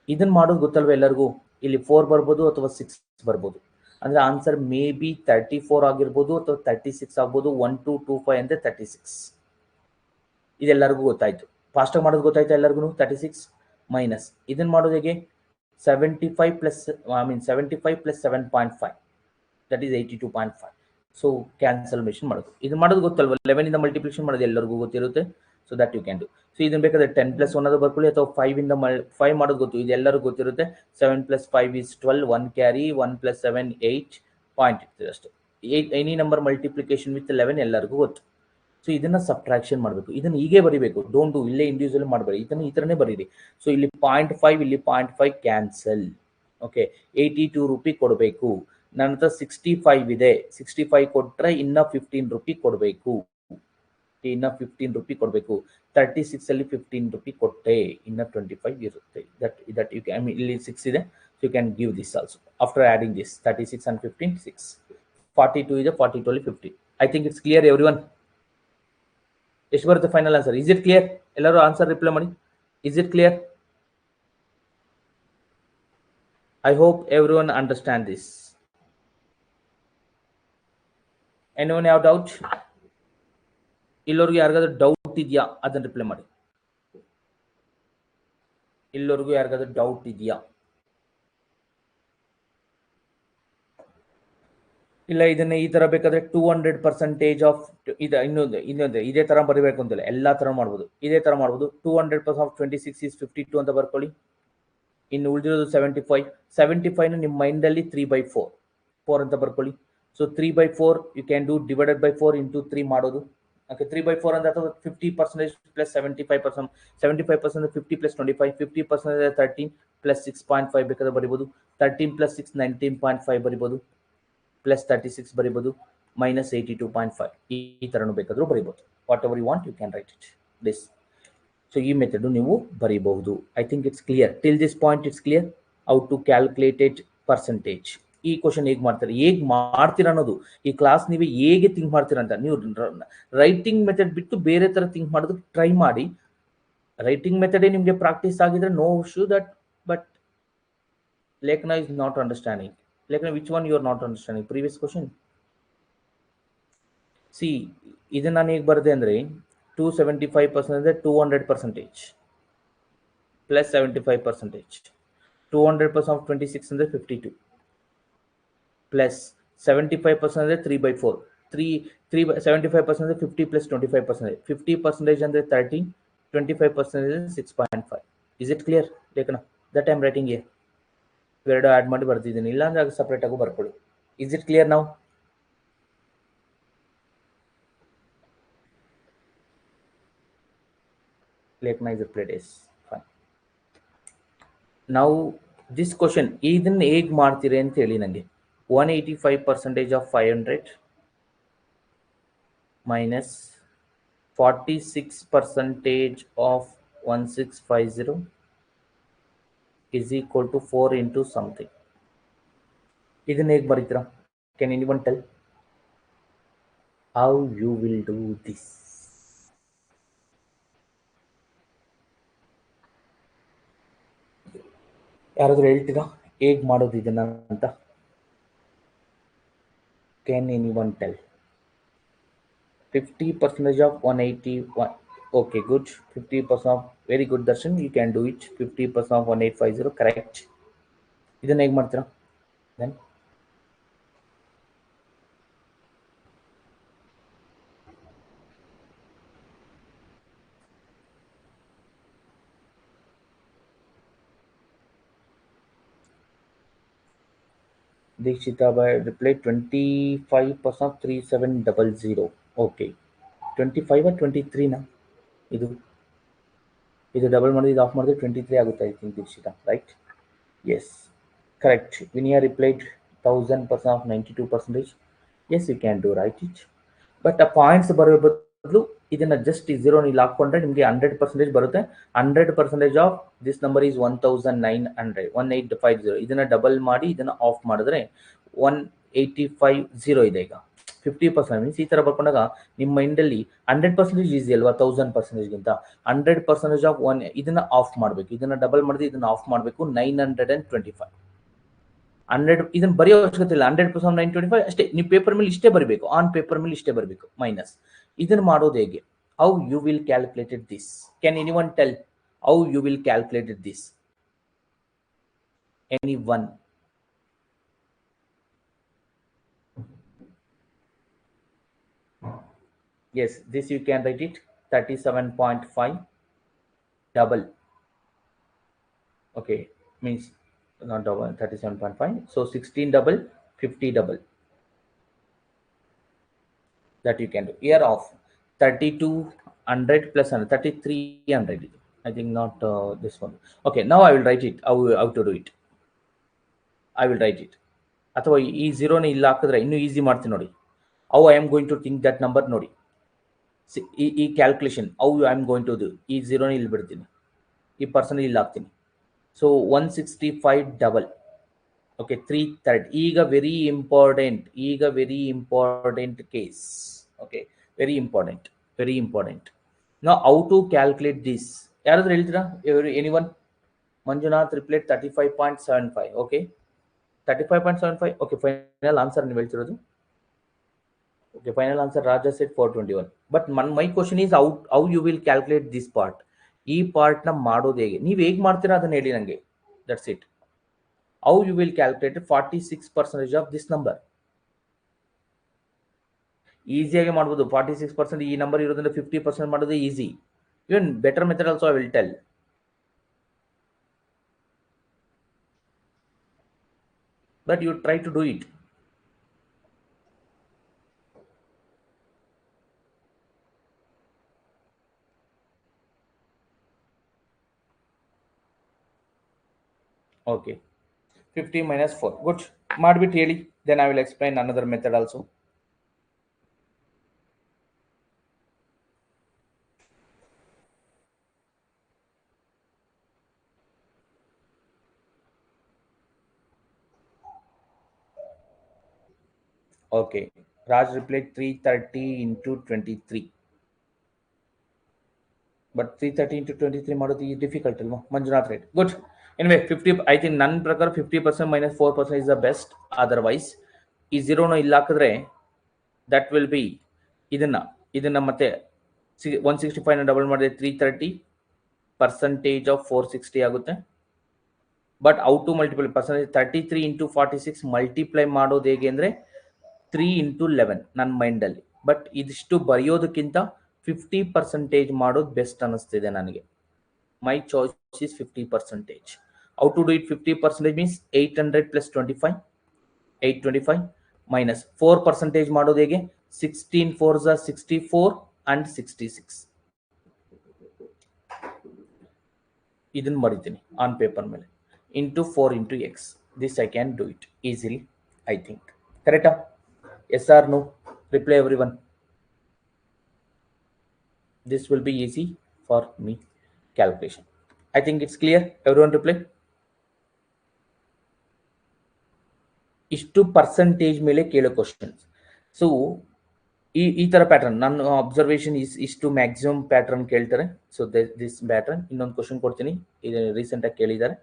ಇದನ್ನು ಮಾಡೋದು ಗೊತ್ತಲ್ವ ಎಲ್ಲರಿಗೂ ಇಲ್ಲಿ 4 ಬರ್ಬೋದು ಅಥವಾ 6 ಬರ್ಬೋದು ಅಂದರೆ ಆನ್ಸರ್ ಮೇ ಬಿ 34 ಆಗಿರ್ಬೋದು ಅಥವಾ 36 ಆಗ್ಬೋದು 1225 ಅಂದರೆ 36 ಇದೆಲ್ಲರಿಗೂ ಗೊತ್ತಾಯ್ತು ಫಾಸ್ಟಾಗಿ ಮಾಡೋದು ಗೊತ್ತಾಯ್ತು ಎಲ್ಲರಿಗೂ 36 ಮೈನಸ್ ಇದನ್ನು ಮಾಡೋದು ಹೇಗೆ 75 plus 7.5 that is 82.5 ಸೊ ಕ್ಯಾನ್ಸಲ್ಮೇಷನ್ ಮಾಡೋದು ಇದು ಮಾಡೋದು ಗೊತ್ತಲ್ವ 11 ಇಂದ ಮಲ್ಟಿಪ್ಲಿಕೇಶನ್ ಮಾಡೋದು ಎಲ್ಲರಿಗೂ ಗೊತ್ತಿರುತ್ತೆ so that you can do so ಇದನ್ನು ಬೇಕಾದ್ರೆ 10 plus 1 ಅದು ಬರ್ಕೊಳ್ಳಿ ಅಥವಾ 5 ಇಂದ 5 ಮಾಡೋದು ಗೊತ್ತು ಇದು ಎಲ್ಲರಿಗೂ ಗೊತ್ತಿರುತ್ತೆ 7 plus 5 is 12 1 carry 1 plus 7 8 point ಇರ್ತದೆ ಅಷ್ಟೇ ಎನಿ ನಂಬರ್ ಮಲ್ಟಿಪ್ಲಿಕೇಶನ್ ವಿತ್ 11 ಎಲ್ಲರಿಗೂ ಗೊತ್ತು ಸೊ ಇದನ್ನ ಸಬ್ಟ್ರಾಕ್ಷನ್ ಮಾಡಬೇಕು ಇದನ್ನು ಹೀಗೆ ಬರೀಬೇಕು ಡೋಂಟ್ ಡೂ ಇಲ್ಲೇ ಇಂಡಿವಿಜುವಲ್ ಮಾಡಬೇಡಿ ಇದನ್ನು ಈ ಥರನೇ ಬರೀರಿ ಸೊ ಇಲ್ಲಿ 0.5 ಇಲ್ಲಿ 0.5 ಕ್ಯಾನ್ಸಲ್ ಓಕೆ 82 ರೂಪಿ ಕೊಡಬೇಕು ನನ್ನ ಹತ್ರ 65 ಇದೆ 65 ಕೊಟ್ಟರೆ ಇನ್ನು 15 ರೂಪಿ ಕೊಡಬೇಕು ಇನ್ನು 15 ರೂಪಿ ಕೊಡಬೇಕು 36 ಅಲ್ಲಿ 15 ರೂಪಿ ಕೊಟ್ಟೆ ಇನ್ನು 25 ಇರುತ್ತೆ ದಟ್ ಯು ಕ್ಯಾನ್ ಇಲ್ಲಿ 6 ಇದೆ so you can give this also after adding this 36 and 15 6 42 ಇದೆ 42 ಅಲ್ಲಿ 50 I think it's clear everyone ಎಷ್ಟು ಬರುತ್ತೆ final answer is it clear ಎಲ್ಲರೂ ಆನ್ಸರ್ ರಿಪ್ಲೈ ಮಾಡಿ is it clear I hope everyone understand this anyone ಯಾವ doubt ಇಲ್ಲವ್ರಿಗೂ ಯಾರಿಗಾದ್ರೂ doubt ಇದೆಯಾ ಅದನ್ನ ರಿಪ್ಲೈ ಮಾಡಿ ಇಲ್ಲವ್ರಿಗೂ ಯಾರಿಗಾದ್ರೂ ಡೌಟ್ ಇದೆಯಾ ಇಲ್ಲ ಇದನ್ನ ಈ ತರ ಬೇಕಾದ್ರೆ 200% ಆಫ್ ಇನ್ನೊಂದು ಇದೇ ತರ ಬರೀಬೇಕು ಅಂತಿಲ್ಲ ಎಲ್ಲಾ ತರ ಮಾಡ್ಬೋದು ಇದೇ ತರ ಮಾಡ್ಬೋದು 200% ಆಫ್ 26 is 52 ಅಂತ ಬರ್ಕೊಳ್ಳಿ ಇನ್ನು ಉಳಿದಿರೋದು 75 ನಿಮ್ಮ ಮೈಂಡ್ ಅಲ್ಲಿ 3/4 ಅಂತ ಬರ್ಕೊಳ್ಳಿ so 3/4 you can do divided by 4 into 3 ಮಾಡೋದು ಓಕೆ 3/4 ಅಂದ್ರೆ ಅಥವಾ 50% ಪ್ಲಸ್ 75% 75% 50 ಪ್ಲಸ್ 25 50% 13 ಪ್ಲಸ್ 6.5 ಬೇಕಾದ್ರೆ ಬರಿಬೋದು 13 ಪ್ಲಸ್ 6 19.5 ಬರಿಬೋದು ಪ್ಲಸ್ 36 ಬರಿಬೋದು ಮೈನಸ್ 82.5 ಈ ಥರನೂ ಬೇಕಾದರೂ ಬರಿಬೋದು whatever you want you can write it this so ಈ ಮೆಥಡು ನೀವು ಬರೀಬಹುದು I think it's clear till this point it's clear how to calculated percentage ಈ ಕ್ವಶನ್ ಹೇಗೆ ಮಾಡ್ತಾರೆ ಹೇಗೆ ಮಾಡ್ತೀರಾ ಅನ್ನೋದು ಈ ಕ್ಲಾಸ್ ನೀವು ಹೇಗೆ ಥಿಂಕ್ ಮಾಡ್ತೀರಾ ಅಂತ ನೀವು ರೈಟಿಂಗ್ ಮೆಥಡ್ ಬಿಟ್ಟು ಬೇರೆ ಥರ ಥಿಂಕ್ ಮಾಡೋದಕ್ಕೆ ಟ್ರೈ ಮಾಡಿ ರೈಟಿಂಗ್ ಮೆಥಡೇ ನಿಮಗೆ ಪ್ರಾಕ್ಟೀಸ್ ಆಗಿದ್ರೆ no issue that but Lekhana is not understanding Lekhana which one you are not understanding previous question see ಇದನ್ನ ನಾನು ಹೇಗೆ ಬರದೆ ಅಂದರೆ 275% ಅಂದರೆ 200% ಪ್ಲಸ್ 75% 200% ಆಫ್ 26 ಅಂದರೆ 52 ಪ್ಲಸ್ 75% ಅಂದರೆ 3/4 75% ಅಂದರೆ 50 ಪ್ಲಸ್ 25% 50% ಅಂದರೆ 13 25% ಅಂದರೆ 6.5 ಇಸ್ ಇಟ್ ಕ್ಲಿಯರ್ ಲೇಖನ that I am writing here ಇವೆರಡು ಆ್ಯಡ್ ಮಾಡಿ ಬರ್ತಿದ್ದೀನಿ ಇಲ್ಲ ಅಂದರೆ ಅದು ಸಪ್ರೇಟ್ ಆಗು ಬರ್ಕೊಳ್ಳಿ ಇಸ್ ಇಟ್ ಕ್ಲಿಯರ್ ನಾವು ಲೇಖನ ಇಸ್ ರಿಪ್ಲೈಡ್ ಎಸ್ ಫೈನ್ ನಾವು ದಿಸ್ ಕ್ವಶನ್ ಇದನ್ನು ಹೇಗೆ ಮಾಡ್ತೀರಿ ಅಂತ ಹೇಳಿ ನನಗೆ 185% of 500 minus 46 percentage of 1650 is equal to 4 into something. ಇದನ್ನ ಹೇಗೆ ಬರೀತೀರಾ? Can anyone tell how you will do this? ಯಾರಾದರೂ ಹೇಳ್ತೀರಾ ಹೇಗೆ ಮಾಡೋದು ಇದನ್ನ ಅಂತ? Can anyone tell? 50% of 181. Okay, good. 50% of, very good, Darshan. You can do it. 50% of 1850. Correct. ಇದನ್ನ ಹೇಗೆ ಮಾಡ್ತೀರಾ? Then Dikshita by reply 25% of 3700. Okay. 25 or 23 na? ಇದು ಡಬಲ್ ಮಾಡಿದ್ರೆ ಇದು ಆಫ್ ಮಾಡಿದ್ರೆ 23 ಆಗುತ್ತೆ I think Dikshita, right? Yes, correct. Vinaya replied 1000% of 92%. Yes, you can do right it. But a points ಬರೋ ಬದಲು ಇದನ್ನ ಜಸ್ಟ್ ಈ ಝೀರೋ ಇಲ್ಲಿ ಹಾಕೊಂಡ್ರೆ ನಿಮಗೆ 100% ಬರುತ್ತೆ. 100% ಆಫ್ ದಿಸ್ ನಂಬರ್ ಈಸ್ 1900 1850. ಇದನ್ನ ಡಬಲ್ ಮಾಡಿ ಇದನ್ನ ಆಫ್ ಮಾಡಿದ್ರೆ 1850 ಇದೆ. ಈಗ 50% ಮೀನ್ಸ್ ಈ ತರ ಬರ್ಕೊಂಡಾಗ ನಿಮ್ಮ ಮೈಂಡಲ್ಲಿ 100% ಈಸಿ ಅಲ್ವಾ 1000%ಗಿಂತ. 100% ಆಫ್ ಒನ್ ಇದನ್ನ ಆಫ್ ಮಾಡಬೇಕು, ಇದನ್ನ ಡಬಲ್ ಮಾಡಿದ್ರೆ ಇದನ್ನ ಆಫ್ ಮಾಡಬೇಕು 925. 100 ಇದನ್ನ ಬರೆಯೋ ಅವಶ್ಯಕತೆ ಇಲ್ಲ. 100% 925 ಅಷ್ಟೇ. ನೀವು ಪೇಪರ್ ಮೇಲೆ ಇಷ್ಟೇ ಬರಬೇಕು, ಆನ್ ಪೇಪರ್ ಮೇಲೆ ಇಷ್ಟೇ ಬರಬೇಕು ಮೈನಸ್. ಇದನ್ನ ಮಾಡೋದು ಹೇಗೆ? How you will calculated this? Can anyone tell how you will calculated this? Anyone? Yes, this you can write it 37.5 double. Okay, means not double, 37.5. So 16 double, 50 double. That you can do. Here of 3200 plus 3300. I think not this one. Okay, now I will write it. How to do it? I will write it. ಅಥವಾ ಈ ಝೀರೋನ ಇಲ್ಲ ಹಾಕಿದ್ರೆ ಇನ್ನೂ easy ಮಾಡ್ತೀನಿ ನೋಡಿ. How I am going to think that number ನೋಡಿ. ಈ calculation how I am going to do. ಈ ಝೀರೋನ ಇಲ್ಲಿ ಬಿಡ್ತೀನಿ, ಈ ಪರ್ಸೆಂಟ್ ಇಲ್ಲಿ ಹಾಕ್ತೀನಿ. So 165 double. ಓಕೆ, 330. ಈಗ very important case. Okay, very important. ನಾವು ಹೌ ಟು ಕ್ಯಾಲ್ಕುಲೇಟ್ ದಿಸ್ ಯಾರಾದ್ರೂ ಹೇಳ್ತೀರಾ? Anyone? Manjunath replied 35.75. Okay, 35.75. Okay, final answer ನೀವು ಹೇಳ್ತಿರೋದು? Okay, final answer Raja said 421. But my question is how you will calculate this part. ಈ part ನ ಮಾಡೋದು ಹೇಗೆ? ನೀವು ಹೇಗೆ ಮಾಡ್ತೀರಾ ಅದನ್ನ ಹೇಳಿ ನನಗೆ. That's it. How you will calculate 46% of this number. ಈಸಿಯಾಗಿ ಮಾಡ್ಬೋದು 46%. ಈ ನಂಬರ್ ಇರೋದ್ರಿಂದ 50% ಮಾಡೋದು easy. Even better method also I will tell. But you try to do it. Okay, 50 minus 4. Good. Madbit ಹೇಳಿ. Then I will explain another method also. Okay, Raj replied 330 into 23. But 330 into 23 ಮಾಡೋದು ಈ difficult ಅಲ್ವಾ? Manjunath right. Good. Anyway 50, I think ನನ್ನ ಪ್ರಕಾರ 50% minus 4% is the best. Otherwise ಈ ಝೀರೋನ ಇಲ್ಲಿ ಹಾಕಿದ್ರೆ ದಟ್ ವಿಲ್ ಬಿ ಇದನ್ನ ಮತ್ತೆ 165 ಡಬಲ್ ಮಾಡಿದ್ರೆ 330% ಆಫ್ 460 ಆಗುತ್ತೆ. But how to multiply percentage 33 into 46 multiply ಮಾಡೋದು ಹೇಗೆ ಅಂದ್ರೆ 3 into 11 ನನ್ನ ಮೈಂಡಲ್ಲಿ. ಬಟ್ ಇದಿಷ್ಟು ಬರೆಯೋದಕ್ಕಿಂತ 50% ಮಾಡೋದು ಬೆಸ್ಟ್ ಅನ್ನಿಸ್ತಿದೆ ನನಗೆ. My choice is 50%. How to do it? 50% means 800 plus 25, 825 minus 4% ಮಾಡೋದು ಹೇಗೆ? 16 4s are 64 and 66. ಇದನ್ನ ಬರೀತೀನಿ ಆನ್ ಪೇಪರ್ ಮೇಲೆ. into 4 into x. This I can do it easily, I think. Correct? Yes or no? Reply everyone. This will be easy for me calculation. I think it's clear. Everyone reply. ಇಷ್ಟು percentage ಮೇಲೆ ಕೇಳೋ questions. So ಈ ಥರ pattern ನನ್ನ observation ಇಷ್ಟು maximum pattern ಕೇಳ್ತಾರೆ. So this pattern. ಇನ್ನೊಂದು question ಕೊಡ್ತೀನಿ, ಇದು ರೀಸೆಂಟಾಗಿ ಕೇಳಿದ್ದಾರೆ,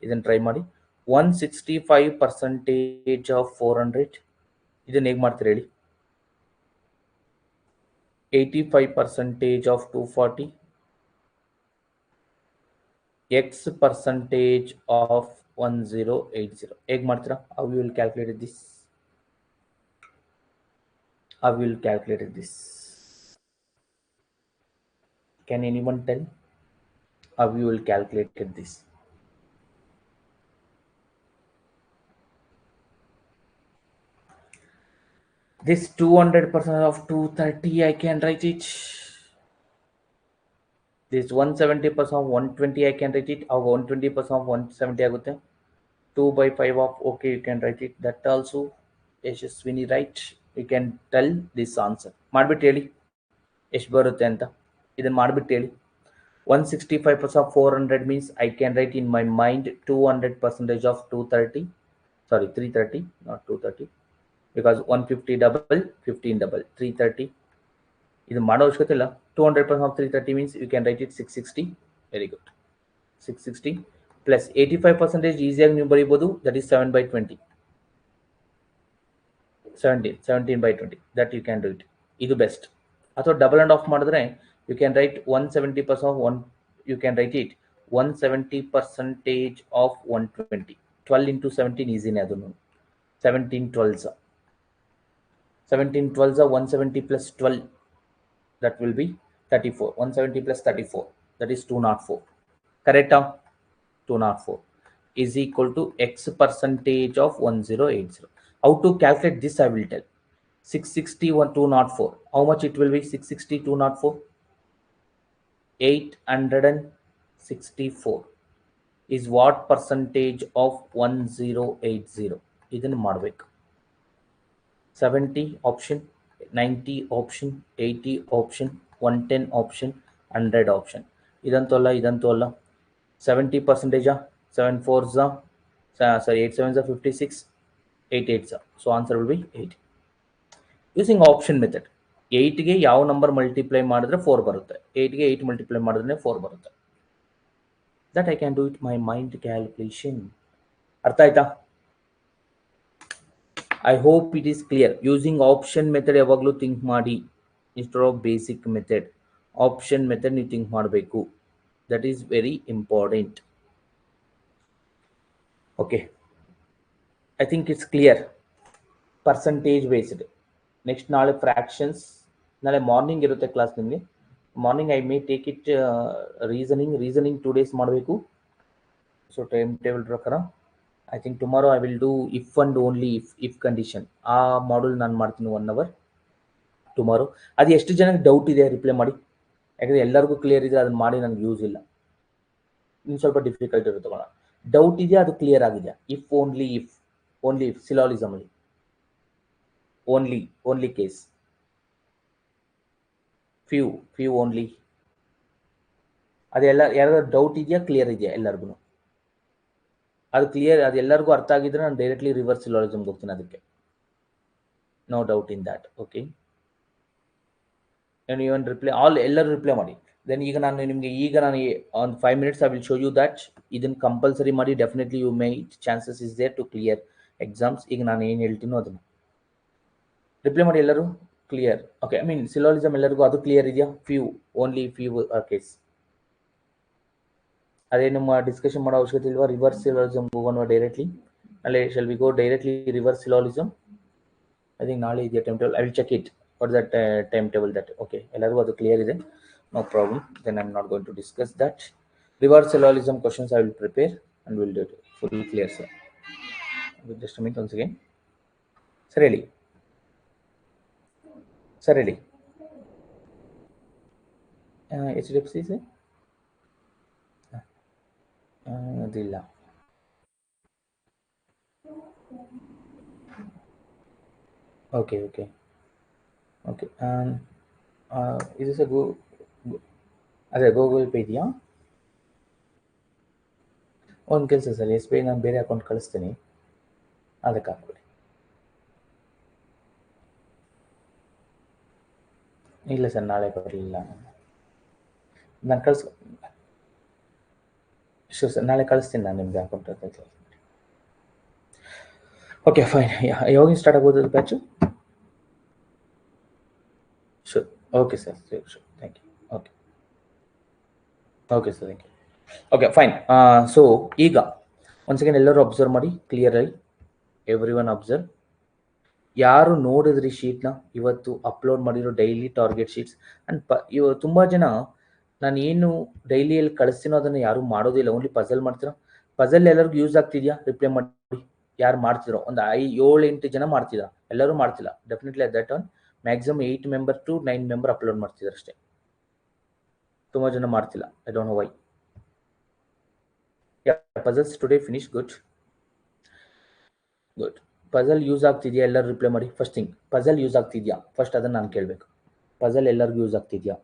ಇದನ್ನು ಟ್ರೈ ಮಾಡಿ. 165% ಆಫ್ 400 ಇದನ್ನ ಹೇಗೆ ಮಾಡ್ತೀರಿ ಹೇಳಿ. 85% ಆಫ್ 240 x percentage of 1080 ಹೇಗೆ ಮಾಡ್ತೀರಾ? How you will calculate this? How you will calculate this? Can anyone tell how you will calculate this? This 200% of 230, I can write it. This 170% of 120, I can write it. How 120% of 170 ಆಗುತ್ತೆ? 2 by 5 of, okay, you can write it. That also Yashasvini right. You can tell this answer. ಮಾಡ್ಬಿಟ್ಟು ಹೇಳಿ ಎಷ್ಟು ಬರುತ್ತೆ ಅಂತ. ಇದನ್ನು ಮಾಡ್ಬಿಟ್ಟು ಹೇಳಿ. 165% of 400 means I can write in my mind 200% of 230. Sorry, 330, not 230. Because 150 double, 15 double, 330. ಇದು ಮಾಡೋ ಅವಶ್ಯಕತೆ ಇಲ್ಲ. 200% of 330 means you can write it 660. Very good. 660 plus 85% ಈಸಿಯಾಗಿ ನೀವು ಬರೀಬೋದು. That is 7 by 20. 17 by 20. That you can do it. ಇದು best. ಅಥವಾ double and of ಮಾಡಿದ್ರೆ you can write 170% of 1. You can write it 170% of 120. 12 into 17 ಈಸಿನೇ ಅದನ್ನು. 17 12s. 17 12s 170 plus 12. That will be 34. 170 plus 34. That is 204. Correct? 204 is equal to x percentage of 1080. How to calculate this I will tell. 660 204. How much it will be? 660 204. 864 is what percentage of 1080? ಇದನ್ನು ಮಾಡಬೇಕು. 70 option, 90 option, 80 option, 110 option, 100 option. ಇದಂತೂ ಅಲ್ಲ. 70% 7 4s, sorry 8 7s 56, 8 8s. So answer will be 8. Using option method. 8ಗೆ ಯಾವ number multiply ಮಾಡಿದ್ರೆ 4 ಬರುತ್ತೆ, 8ಗೆ 8 multiply ಮಾಡಿದ್ರೆ 4 ಬರುತ್ತೆ. That I can do it my mind calculation. ಅರ್ಥ ಆಯ್ತಾ? I hope it is clear. Using option method ಯಾವಾಗಲೂ ಥಿಂಕ್ ಮಾಡಿ instead of basic method. Option method ನೀವು ಥಿಂಕ್ ಮಾಡಬೇಕು. That is very important. Okay. I think it's clear. Percentage based. Next ನಾಳೆ fractions. ನಾಳೆ morning ಇರುತ್ತೆ class ನಿಮಗೆ. Morning I may take it reasoning 2 days ಮಾಡಬೇಕು. So time table ಪ್ರಕಾರ I think tomorrow I will do if and only if condition. ಆ ಮಾಡಲ್ ನಾನು ಮಾಡ್ತೀನಿ 1 hour tomorrow. ಅದು ಎಷ್ಟು ಜನಕ್ಕೆ ಡೌಟ್ ಇದೆ ರಿಪ್ಲೈ ಮಾಡಿ. ಯಾಕಂದರೆ ಎಲ್ಲರಿಗೂ ಕ್ಲಿಯರ್ ಇದೆ, ಅದನ್ನು ಮಾಡಿ ನನಗೆ ಯೂಸ್ ಇಲ್ಲ. ಇನ್ನು ಸ್ವಲ್ಪ ಡಿಫಿಕಲ್ಟ್ ಇರುತ್ತೆ. ಡೌಟ್ ಇದೆಯಾ, ಅದು ಕ್ಲಿಯರ್ ಆಗಿದೆಯಾ? ಇಫ್ ಓನ್ಲಿ ಇಫ್ ಸಿಲಾಲಿಸಮ್ ಅಲ್ಲಿ ಓನ್ಲಿ ಕೇಸ್. Few only. ಅದೆಲ್ಲ ಯಾರಾದ್ರೂ ಡೌಟ್ ಇದೆಯಾ, ಕ್ಲಿಯರ್ ಇದೆಯಾ ಎಲ್ಲರಿಗೂ? ಅದು ಕ್ಲಿಯರ್, ಅದು ಎಲ್ಲರಿಗೂ ಅರ್ಥ ಆಗಿದ್ರೆ ನಾನು ಡೈರೆಕ್ಟ್ಲಿ ರಿವರ್ಸ್ ಸಿಲಾಲಿಸಮ್ಗೆ ಹೋಗ್ತೀನಿ. ಅದಕ್ಕೆ no doubt in that. Okay, and even reply all ಎಲ್ಲರೂ ರಿಪ್ಲೈ ಮಾಡಿ. ದೆನ್ ಈಗ ನಾನು on 5 minutes I will show you that. ಇದನ್ನು ಕಂಪಲ್ಸರಿ ಮಾಡಿ. Definitely you may chances is there to clear exams. ಈಗ ನಾನು ಏನು ಹೇಳ್ತೀನೋ ಅದನ್ನು ರಿಪ್ಲೈ ಮಾಡಿ ಎಲ್ಲರೂ. Clear? Okay, I mean syllogism ಎಲ್ಲರಿಗೂ ಅದು ಕ್ಲಿಯರ್ ಇದೆಯಾ? Only few case. ಅದೇ ನಮ್ಮ ಡಿಸ್ಕಷನ್ ಮಾಡೋ ಅವಶ್ಯಕತೆ ಇಲ್ವಾ? ರಿವರ್ಸ್ ಸಿಲಾಲಿಸಮ್ ಹೋಗೋಣ ಡೈರೆಕ್ಟ್ಲಿ. ಅಲ್ಲೇ shall we go directly reverse syllogism? I think ನಾಳೆ ಇದೆಯಾ time table? I will check it for that time table. That okay, ಎಲ್ಲರಿಗೂ ಅದು ಕ್ಲಿಯರ್ ಇದೆ. No problem. Then I'm not going to discuss that. Reverse syllogism questions I will prepare and will do it fully clear, sir. Just a minute once again. Sir, ready? Sir, ready? HDFC, sir? ಅದಿಲ್ಲ. Okay. Is this a ಅದೇ Google pay ಇದೆಯಾ? ಒಂದು ಕೆಲಸ sir, S B I ನಾನು ಬೇರೆ account ಕಳಿಸ್ತೀನಿ, ಅದಕ್ಕೆ ಹಾಕ್ಬಿಡಿ. ಇಲ್ಲ ಸರ್, ನಾಳೆ ಬರಲಿಲ್ಲ. ನಾನು ಶೂರ್ ಸರ್, ನಾಳೆ ಕಳಿಸ್ತೀನಿ ನಾನು ನಿಮಗೆ ಅಕೌಂಟ್. Okay fine. ಯಾವಾಗ ಸ್ಟಾರ್ಟ್ ಆಗ್ಬೋದು batch? Sure. Okay sir, sure. Thank you. Okay okay sir, thank you. Okay fine. So ಈಗ ಒಂದು ಸೆಕೆಂಡ್ ಎಲ್ಲರೂ ಅಬ್ಸರ್ವ್ ಮಾಡಿ ಕ್ಲಿಯರಾಗಿ, ಎವ್ರಿ ಒನ್ ಅಬ್ಸರ್ವ್. ಯಾರು ನೋಡಿದ್ರಿ ಶೀಟ್ನ ಇವತ್ತು ಅಪ್ಲೋಡ್ ಮಾಡಿರೋ ಡೈಲಿ ಟಾರ್ಗೆಟ್ ಶೀಟ್ಸ್? ಆ್ಯಂಡ್ ತುಂಬ ಜನ ನಾನು ಏನು ಡೈಲಿಯಲ್ಲಿ ಕಳಿಸ್ತೀನೋ ಅದನ್ನು ಯಾರು ಮಾಡೋದಿಲ್ಲ, ಓನ್ಲಿ ಪಜಲ್ ಮಾಡ್ತೀರೋ. ಪಜಲ್ ಎಲ್ಲರಿಗೂ ಯೂಸ್ ಆಗ್ತಿದೆಯಾ? ರಿಪ್ಲೈ ಮಾಡಿ ಯಾರು ಮಾಡ್ತಿರೋ. ಒಂದು 7-8 ಜನ ಮಾಡ್ತಿದ್ರ, ಎಲ್ಲರೂ ಮಾಡ್ತಿಲ್ಲ. Definitely at that one maximum 8 member to 9 member upload ಮಾಡ್ತಿದ್ದಾರೆ ಅಷ್ಟೇ. ತುಂಬ ಜನ ಮಾಡ್ತಿಲ್ಲ. I don't know why. Puzzles today finish. Good. Puzzle use ಆಗ್ತಿದೆಯಾ? ಎಲ್ಲರೂ ರಿಪ್ಲೈ ಮಾಡಿ. ಫಸ್ಟ್ ಥಿಂಗ್, ಪಜಲ್ ಯೂಸ್ ಆಗ್ತಿದೆಯಾ ಫಸ್ಟ್, ಅದನ್ನು ನಾನು ಕೇಳಬೇಕು. ಪಜಲ್ ಎಲ್ಲರಿಗೂ ಯೂಸ್ ಆಗ್ತಿದೆಯಾ?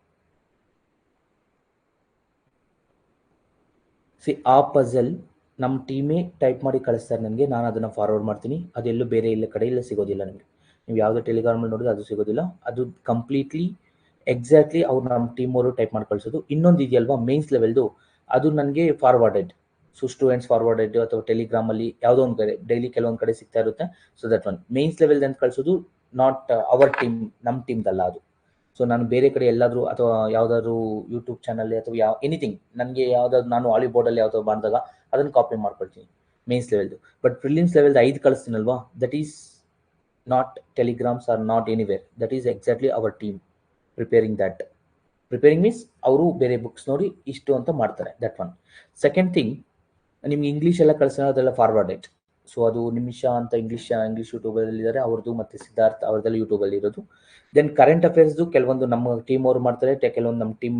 ಆ ಪಜಲ್ ನಮ್ಮ ಟೀಮೇ ಟೈಪ್ ಮಾಡಿ ಕಳಿಸ್ತಾರೆ ನನಗೆ, ನಾನು ಅದನ್ನು ಫಾರ್ವರ್ಡ್ ಮಾಡ್ತೀನಿ. ಅದೆಲ್ಲೂ ಬೇರೆ ಕಡೆ ಸಿಗೋದಿಲ್ಲ ನಿಮಗೆ. ನೀವು ಯಾವುದೇ ಟೆಲಿಗ್ರಾಮಲ್ಲಿ ನೋಡಿದ್ರೆ ಅದು ಸಿಗೋದಿಲ್ಲ. ಅದು ಕಂಪ್ಲೀಟ್ಲಿ ಎಕ್ಸಾಕ್ಟ್ಲಿ ಅವ್ರು ನಮ್ಮ ಟೀಮ್ ಅವರು ಟೈಪ್ ಮಾಡಿ ಕಳಿಸೋದು. ಇನ್ನೊಂದು ಇದೆಯಲ್ವಾ ಮೇನ್ಸ್ ಲೆವೆಲ್ದು, ಅದು ನನಗೆ ಫಾರ್ವರ್ಡೆಡ್. ಸೊ ಸ್ಟೂಡೆಂಟ್ಸ್ ಫಾರ್ವರ್ಡೆಡ್ ಅಥವಾ ಟೆಲಿಗ್ರಾಮಲ್ಲಿ ಯಾವುದೋ ಒಂದು ಕಡೆ ಡೈಲಿ ಕೆಲವೊಂದು ಕಡೆ ಸಿಗ್ತಾ ಇರುತ್ತೆ. So that one mains level ಅಂತ ಕಳಿಸೋದು, ನಾಟ್ ಅವರ್ ಟೀಮ್, ನಮ್ಮ ಟೀಮ್ದಲ್ಲ ಅದು. ಸೊ ನಾನು ಬೇರೆ ಕಡೆ ಎಲ್ಲಾದರೂ ಅಥವಾ ಯಾವುದಾದ್ರು ಯೂಟ್ಯೂಬ್ ಚಾನಲ್ ಅಥವಾ ಎನಿಥಿಂಗ್ ನನಗೆ ಯಾವುದಾದ್ರು ನಾನು ವಾಲಿಬೋರ್ಡಲ್ಲಿ ಯಾವುದಾದ್ರು ಮಾಡಿದಾಗ ಅದನ್ನು ಕಾಪಿ ಮಾಡ್ಕೊಳ್ತೀನಿ ಮೇನ್ಸ್ ಲೆವೆಲ್ದು. ಬಟ್ ಪ್ರಿಲಿಮ್ಸ್ ಲೆವೆಲ್ದು 5 ಕಳಿಸ್ತೀನಲ್ವಾ, that is not telegrams or not anywhere. That is exactly our team preparing that. Preparing means ಅವರು ಬೇರೆ ಬುಕ್ಸ್ ನೋಡಿ ಇಷ್ಟು ಅಂತ ಮಾಡ್ತಾರೆ. That one. ಸೆಕೆಂಡ್ ಥಿಂಗ್, ನಿಮ್ಗೆ ಇಂಗ್ಲೀಷ್ ಎಲ್ಲ ಕಳಿಸೋದು ಅದೆಲ್ಲ ಫಾರ್ವರ್ಡೆಡ್. ಸೊ ಅದು ನಿಮಿಷ ಅಂತ ಇಂಗ್ಲೀಷ್ ಯೂಟ್ಯೂಬಲ್ಲಿ ಇದ್ದಾರೆ ಅವ್ರದ್ದು, ಮತ್ತು ಸಿದ್ಧಾರ್ಥ್ ಅವ್ರದ್ದೆಲ್ಲ ಯೂಟ್ಯೂಬಲ್ಲಿ ಇರೋದು. ದೆನ್ ಕರೆಂಟ್ ಅಫೇರ್ಸ್ದು ಕೆಲವೊಂದು ನಮ್ಮ ಟೀಮ್ ಅವರು ಮಾಡ್ತಾರೆ, ಕೆಲವೊಂದು ನಮ್ಮ ಟೀಮ್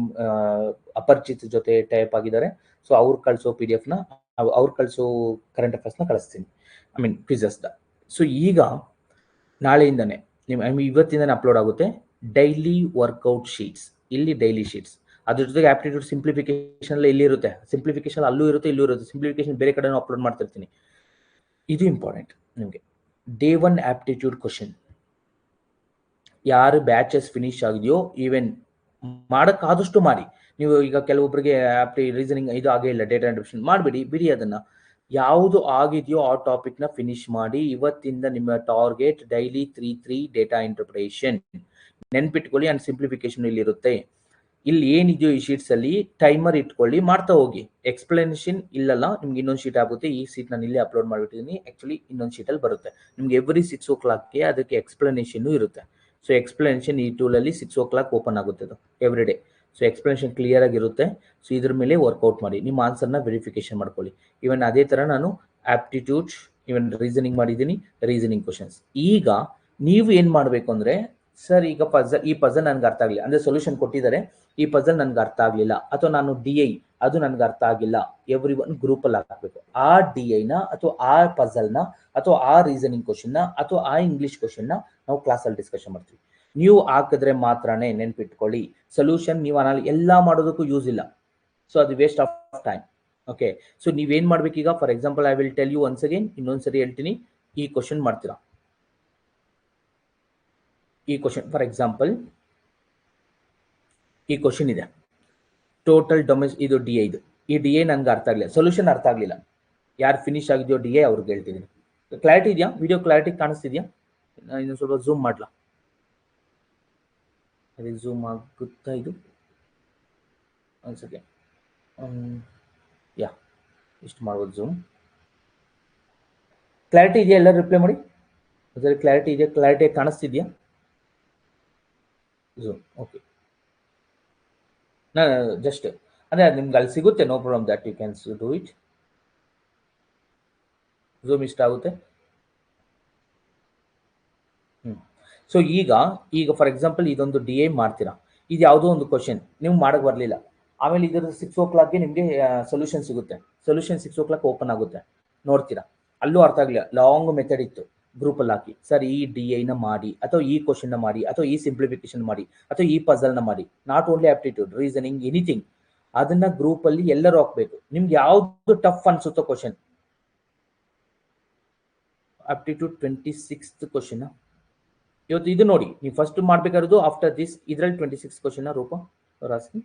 ಅಪರಿಚಿತ್ ಜೊತೆ ಟೈಪ್ ಆಗಿದ್ದಾರೆ. ಸೊ ಅವ್ರು ಕಳಿಸೋ PDF ನ, ಅವ್ರು ಕಳಿಸೋ ಕರೆಂಟ್ ಅಫೇರ್ಸ್ನ ಕಳಿಸ್ತೀನಿ, ಐ ಮೀನ್ ಕ್ವಿಝಸ್ನ. ಸೊ ಈಗ ನಾಳೆಯಿಂದನೇ ಇವತ್ತಿಂದನೇ ಅಪ್ಲೋಡ್ ಆಗುತ್ತೆ ಡೈಲಿ ವರ್ಕೌಟ್ ಶೀಟ್ಸ್. ಇಲ್ಲಿ ಡೈಲಿ ಶೀಟ್ಸ್, ಅದ್ರ ಜೊತೆಗೆ ಆಪ್ಟಿಟ್ಯೂಡ್ ಸಿಂಪ್ಲಿಫಿಕೇಶನ್ ಎಲ್ಲ ಇಲ್ಲಿ ಇರುತ್ತೆ. ಸಿಂಪ್ಲಿಫಿಕೇಶನ್ ಅಲ್ಲೂ ಇರುತ್ತೆ, ಇಲ್ಲೂ ಇರುತ್ತೆ. ಸಿಂಪ್ಲಿಫಿಕೇಶನ್ ಬೇರೆ ಕಡೆನೂ ಅಪ್ಲೋಡ್ ಮಾಡ್ತಿರ್ತೀನಿ. ಇದು ಇಂಪಾರ್ಟೆಂಟ್ ನಿಮಗೆ. Day 1 aptitude question. ಯಾರು ಬ್ಯಾಚಸ್ ಫಿನಿಶ್ ಆಗಿದೆಯೋ, ಈವೆನ್ ಮಾಡೋಕ್ಕಾದಷ್ಟು ಮಾಡಿ. ನೀವು ಈಗ ಕೆಲವೊಬ್ಬರಿಗೆ ರೀಸನಿಂಗ್ ಇದು ಆಗೇ ಇಲ್ಲ, ಡೇಟಾ ಇಂಟ್ರಪ್ಷನ್ ಮಾಡಿಬಿಡಿ, ಬಿಡಿ ಅದನ್ನು. ಯಾವುದು ಆಗಿದೆಯೋ ಆ ಟಾಪಿಕ್ನ ಫಿನಿಶ್ ಮಾಡಿ. ಇವತ್ತಿಂದ ನಿಮ್ಮ ಟಾರ್ಗೆಟ್ ಡೈಲಿ 3 ಡೇಟಾ ಇಂಟರ್ಪ್ರಿಟೇಷನ್. ನೆನ್ಪಿಟ್ಕೊಳ್ಳಿ. ಆ್ಯಂಡ್ ಸಿಂಪ್ಲಿಫಿಕೇಶನ್ ಇಲ್ಲಿರುತ್ತೆ. ಇಲ್ಲಿ ಏನಿದೆಯೋ ಈ ಶೀಟ್ಸಲ್ಲಿ ಟೈಮರ್ ಇಟ್ಕೊಳ್ಳಿ, ಮಾಡ್ತಾ ಹೋಗಿ. ಎಕ್ಸ್ಪ್ಲನೇಷನ್ ಇಲ್ಲಲ್ಲ, ನಿಮ್ಗೆ ಇನ್ನೊಂದು ಶೀಟ್ ಆಗುತ್ತೆ. ಈ ಶೀಟ್ ನಾನು ಇಲ್ಲೇ ಅಪ್ಲೋಡ್ ಮಾಡಿಬಿಟ್ಟಿದ್ದೀನಿ. ಆ್ಯಕ್ಚುಲಿ ಇನ್ನೊಂದು ಶೀಟಲ್ಲಿ ಬರುತ್ತೆ ನಿಮ್ಗೆ. ಎವ್ರಿ 6 o'clockಗೆ ಅದಕ್ಕೆ ಎಕ್ಸ್ಪ್ಲನೇಷನ್ನು ಇರುತ್ತೆ. ಸೊ ಎಕ್ಸ್ಪ್ಲನೇಷನ್ ಈ ಟೂಲಲ್ಲಿ 6 o'clock ಓಪನ್ ಆಗುತ್ತೆ ಅದು every day. So explanation clear ಆಗಿರುತ್ತೆ. ಸೊ ಇದ್ರ ಮೇಲೆ ವರ್ಕೌಟ್ ಮಾಡಿ, ನಿಮ್ಮ ಆನ್ಸರ್ನ ವೆರಿಫಿಕೇಶನ್ ಮಾಡ್ಕೊಳ್ಳಿ. ಈವನ್ ಅದೇ ಥರ ನಾನು ಆಪ್ಟಿಟ್ಯೂಡ್, ಈವನ್ ರೀಸನಿಂಗ್ ಮಾಡಿದ್ದೀನಿ, ರೀಸನಿಂಗ್ ಕ್ವಶನ್ಸ್. ಈಗ ನೀವು ಏನು ಮಾಡಬೇಕು ಅಂದರೆ, ಸರ್ ಈಗ ಈ ಪಜಲ್ ನನಗೆ ಅರ್ಥ ಆಗಲಿಲ್ಲ ಅಂದರೆ ಸೊಲ್ಯೂಷನ್ ಕೊಟ್ಟಿದ್ದಾರೆ, ಈ ಪಜಲ್ ನನಗೆ ಅರ್ಥ ಆಗಲಿಲ್ಲ, ಅಥವಾ ನಾನು DI ಅದು ನನಗೆ ಅರ್ಥ ಆಗಿಲ್ಲ, ಎವ್ರಿ ಒನ್ ಗ್ರೂಪಲ್ಲಿ ಹಾಕಬೇಕು. ಆ DIನ ಅಥವಾ ಆ ಪಜಲ್ನ ಅಥವಾ ಆ ರೀಸನಿಂಗ್ ಕ್ವಶನ್ನ ಅಥವಾ ಆ ಇಂಗ್ಲೀಷ್ ಕ್ವಶನ್ನ ನಾವು ಕ್ಲಾಸಲ್ಲಿ ಡಿಸ್ಕಷನ್ ಮಾಡ್ತೀವಿ. ನೀವು ಹಾಕಿದ್ರೆ ಮಾತ್ರನೇ, ನೆನ್ಪಿಟ್ಕೊಳ್ಳಿ. ಸೊಲ್ಯೂಷನ್ ನೀವು ಎಲ್ಲ ಮಾಡೋದಕ್ಕೂ ಯೂಸ್ ಇಲ್ಲ. ಸೊ ಅದು waste of time. Okay. So ನೀವೇನು ಮಾಡ್ಬೇಕೀಗ, for example I will tell you once again, ಇನ್ನೊಂದ್ಸರಿ ಹೇಳ್ತೀನಿ. ಈ ಕ್ವಶನ್ ಮಾಡ್ತೀರಾ, ಈ ಕ್ವಶನ್ ಫಾರ್ ಎಕ್ಸಾಂಪಲ್ ಈ ಕ್ವಶನ್ ಇದೆ, ಟೋಟಲ್ ಇದು DI ಇದು. ಈ DI ನನಗೆ ಅರ್ಥ ಆಗಲಿಲ್ಲ, ಸೊಲ್ಯೂಷನ್ ಅರ್ಥ ಆಗಲಿಲ್ಲ. ಯಾರು ಫಿನಿಶ್ ಆಗಿದೆಯೋ DI ಅವ್ರಿಗೆ ಹೇಳ್ತಿದ್ದೀನಿ. ಕ್ಲಾರಿಟಿ ಇದೆಯಾ? ವಿಡಿಯೋ ಕ್ಲಾರಿಟಿ ಕಾಣಿಸ್ತಿದೆಯಾ? ಇನ್ನೊಂದು ಸ್ವಲ್ಪ ಝೂಮ್ ಮಾಡಲಾ? ಅದೇ ಝೂಮ್ ಆಗುತ್ತಾ ಇದು? ಒಂದು ಸೆಕೆಂಡ್. ಯಾ, ಇಷ್ಟು ಮಾಡ್ಬೋದು ಝೂಮ್. ಕ್ಲಾರಿಟಿ ಇದೆಯಾ? ಎಲ್ಲರೂ ರಿಪ್ಲೈ ಮಾಡಿ. ಅದರಲ್ಲಿ ಕ್ಲಾರಿಟಿ ಇದೆಯಾ? ಕ್ಲಾರಿಟಿ ಕಾಣಿಸ್ತಿದೆಯಾ ಝೂಮ್? ಓಕೆ. ನಾನು ಜಸ್ಟ್ ಅದೇ ನಿಮ್ಗೆ ಅಲ್ಲಿ ಸಿಗುತ್ತೆ, no problem, that you can do it. Zoom ಇಷ್ಟ ಆಗುತ್ತೆ. ಸೊ ಈಗ ಫಾರ್ ಎಕ್ಸಾಂಪಲ್ ಇದೊಂದು DI ಮಾಡ್ತೀರಾ. ಇದು ಯಾವುದೋ ಒಂದು ಕ್ವಶನ್ ನೀವು ಮಾಡಕ್ಕೆ ಬರಲಿಲ್ಲ, ಆಮೇಲೆ ಇದರ 6 o'clockಗೆ ನಿಮಗೆ ಸೊಲ್ಯೂಷನ್ ಸಿಗುತ್ತೆ. ಸೊಲ್ಯೂಷನ್ 6 o'clock ಓಪನ್ ಆಗುತ್ತೆ, ನೋಡ್ತೀರಾ. ಅಲ್ಲೂ ಅರ್ಥ ಆಗಲಿಲ್ಲ, ಲಾಂಗ್ ಮೆಥಡ್ ಇತ್ತು, ಗ್ರೂಪಲ್ಲಿ ಹಾಕಿ. ಸರ್ ಈ DIನ ಮಾಡಿ, ಅಥವಾ ಈ ಕ್ವಶನ್ನ ಮಾಡಿ, ಅಥವಾ ಈ ಸಿಂಪ್ಲಿಫಿಕೇಶನ್ ಮಾಡಿ, ಅಥವಾ ಈ ಪಜಲ್ನ ಮಾಡಿ. Not only aptitude, reasoning, anything. ಅದನ್ನ ಗ್ರೂಪ್ ಅಲ್ಲಿ ಎಲ್ಲರೂ ಹಾಕ್ಬೇಕು. ನಿಮ್ಗೆ ಯಾವ್ದು tough ಅನ್ಸುತ್ತೋ question, aptitude 26th question ಇವತ್ತು ಇದು ನೋಡಿ, ನೀವು ಫಸ್ಟ್ ಮಾಡ್ಬೇಕಾಗಿರೋದು ಆಫ್ಟರ್ ದಿಸ್ ಇದ್ರಲ್ಲಿ 26 ಕ್ವಶನ್ ರೂಪ ರಾಸ್ಕಿ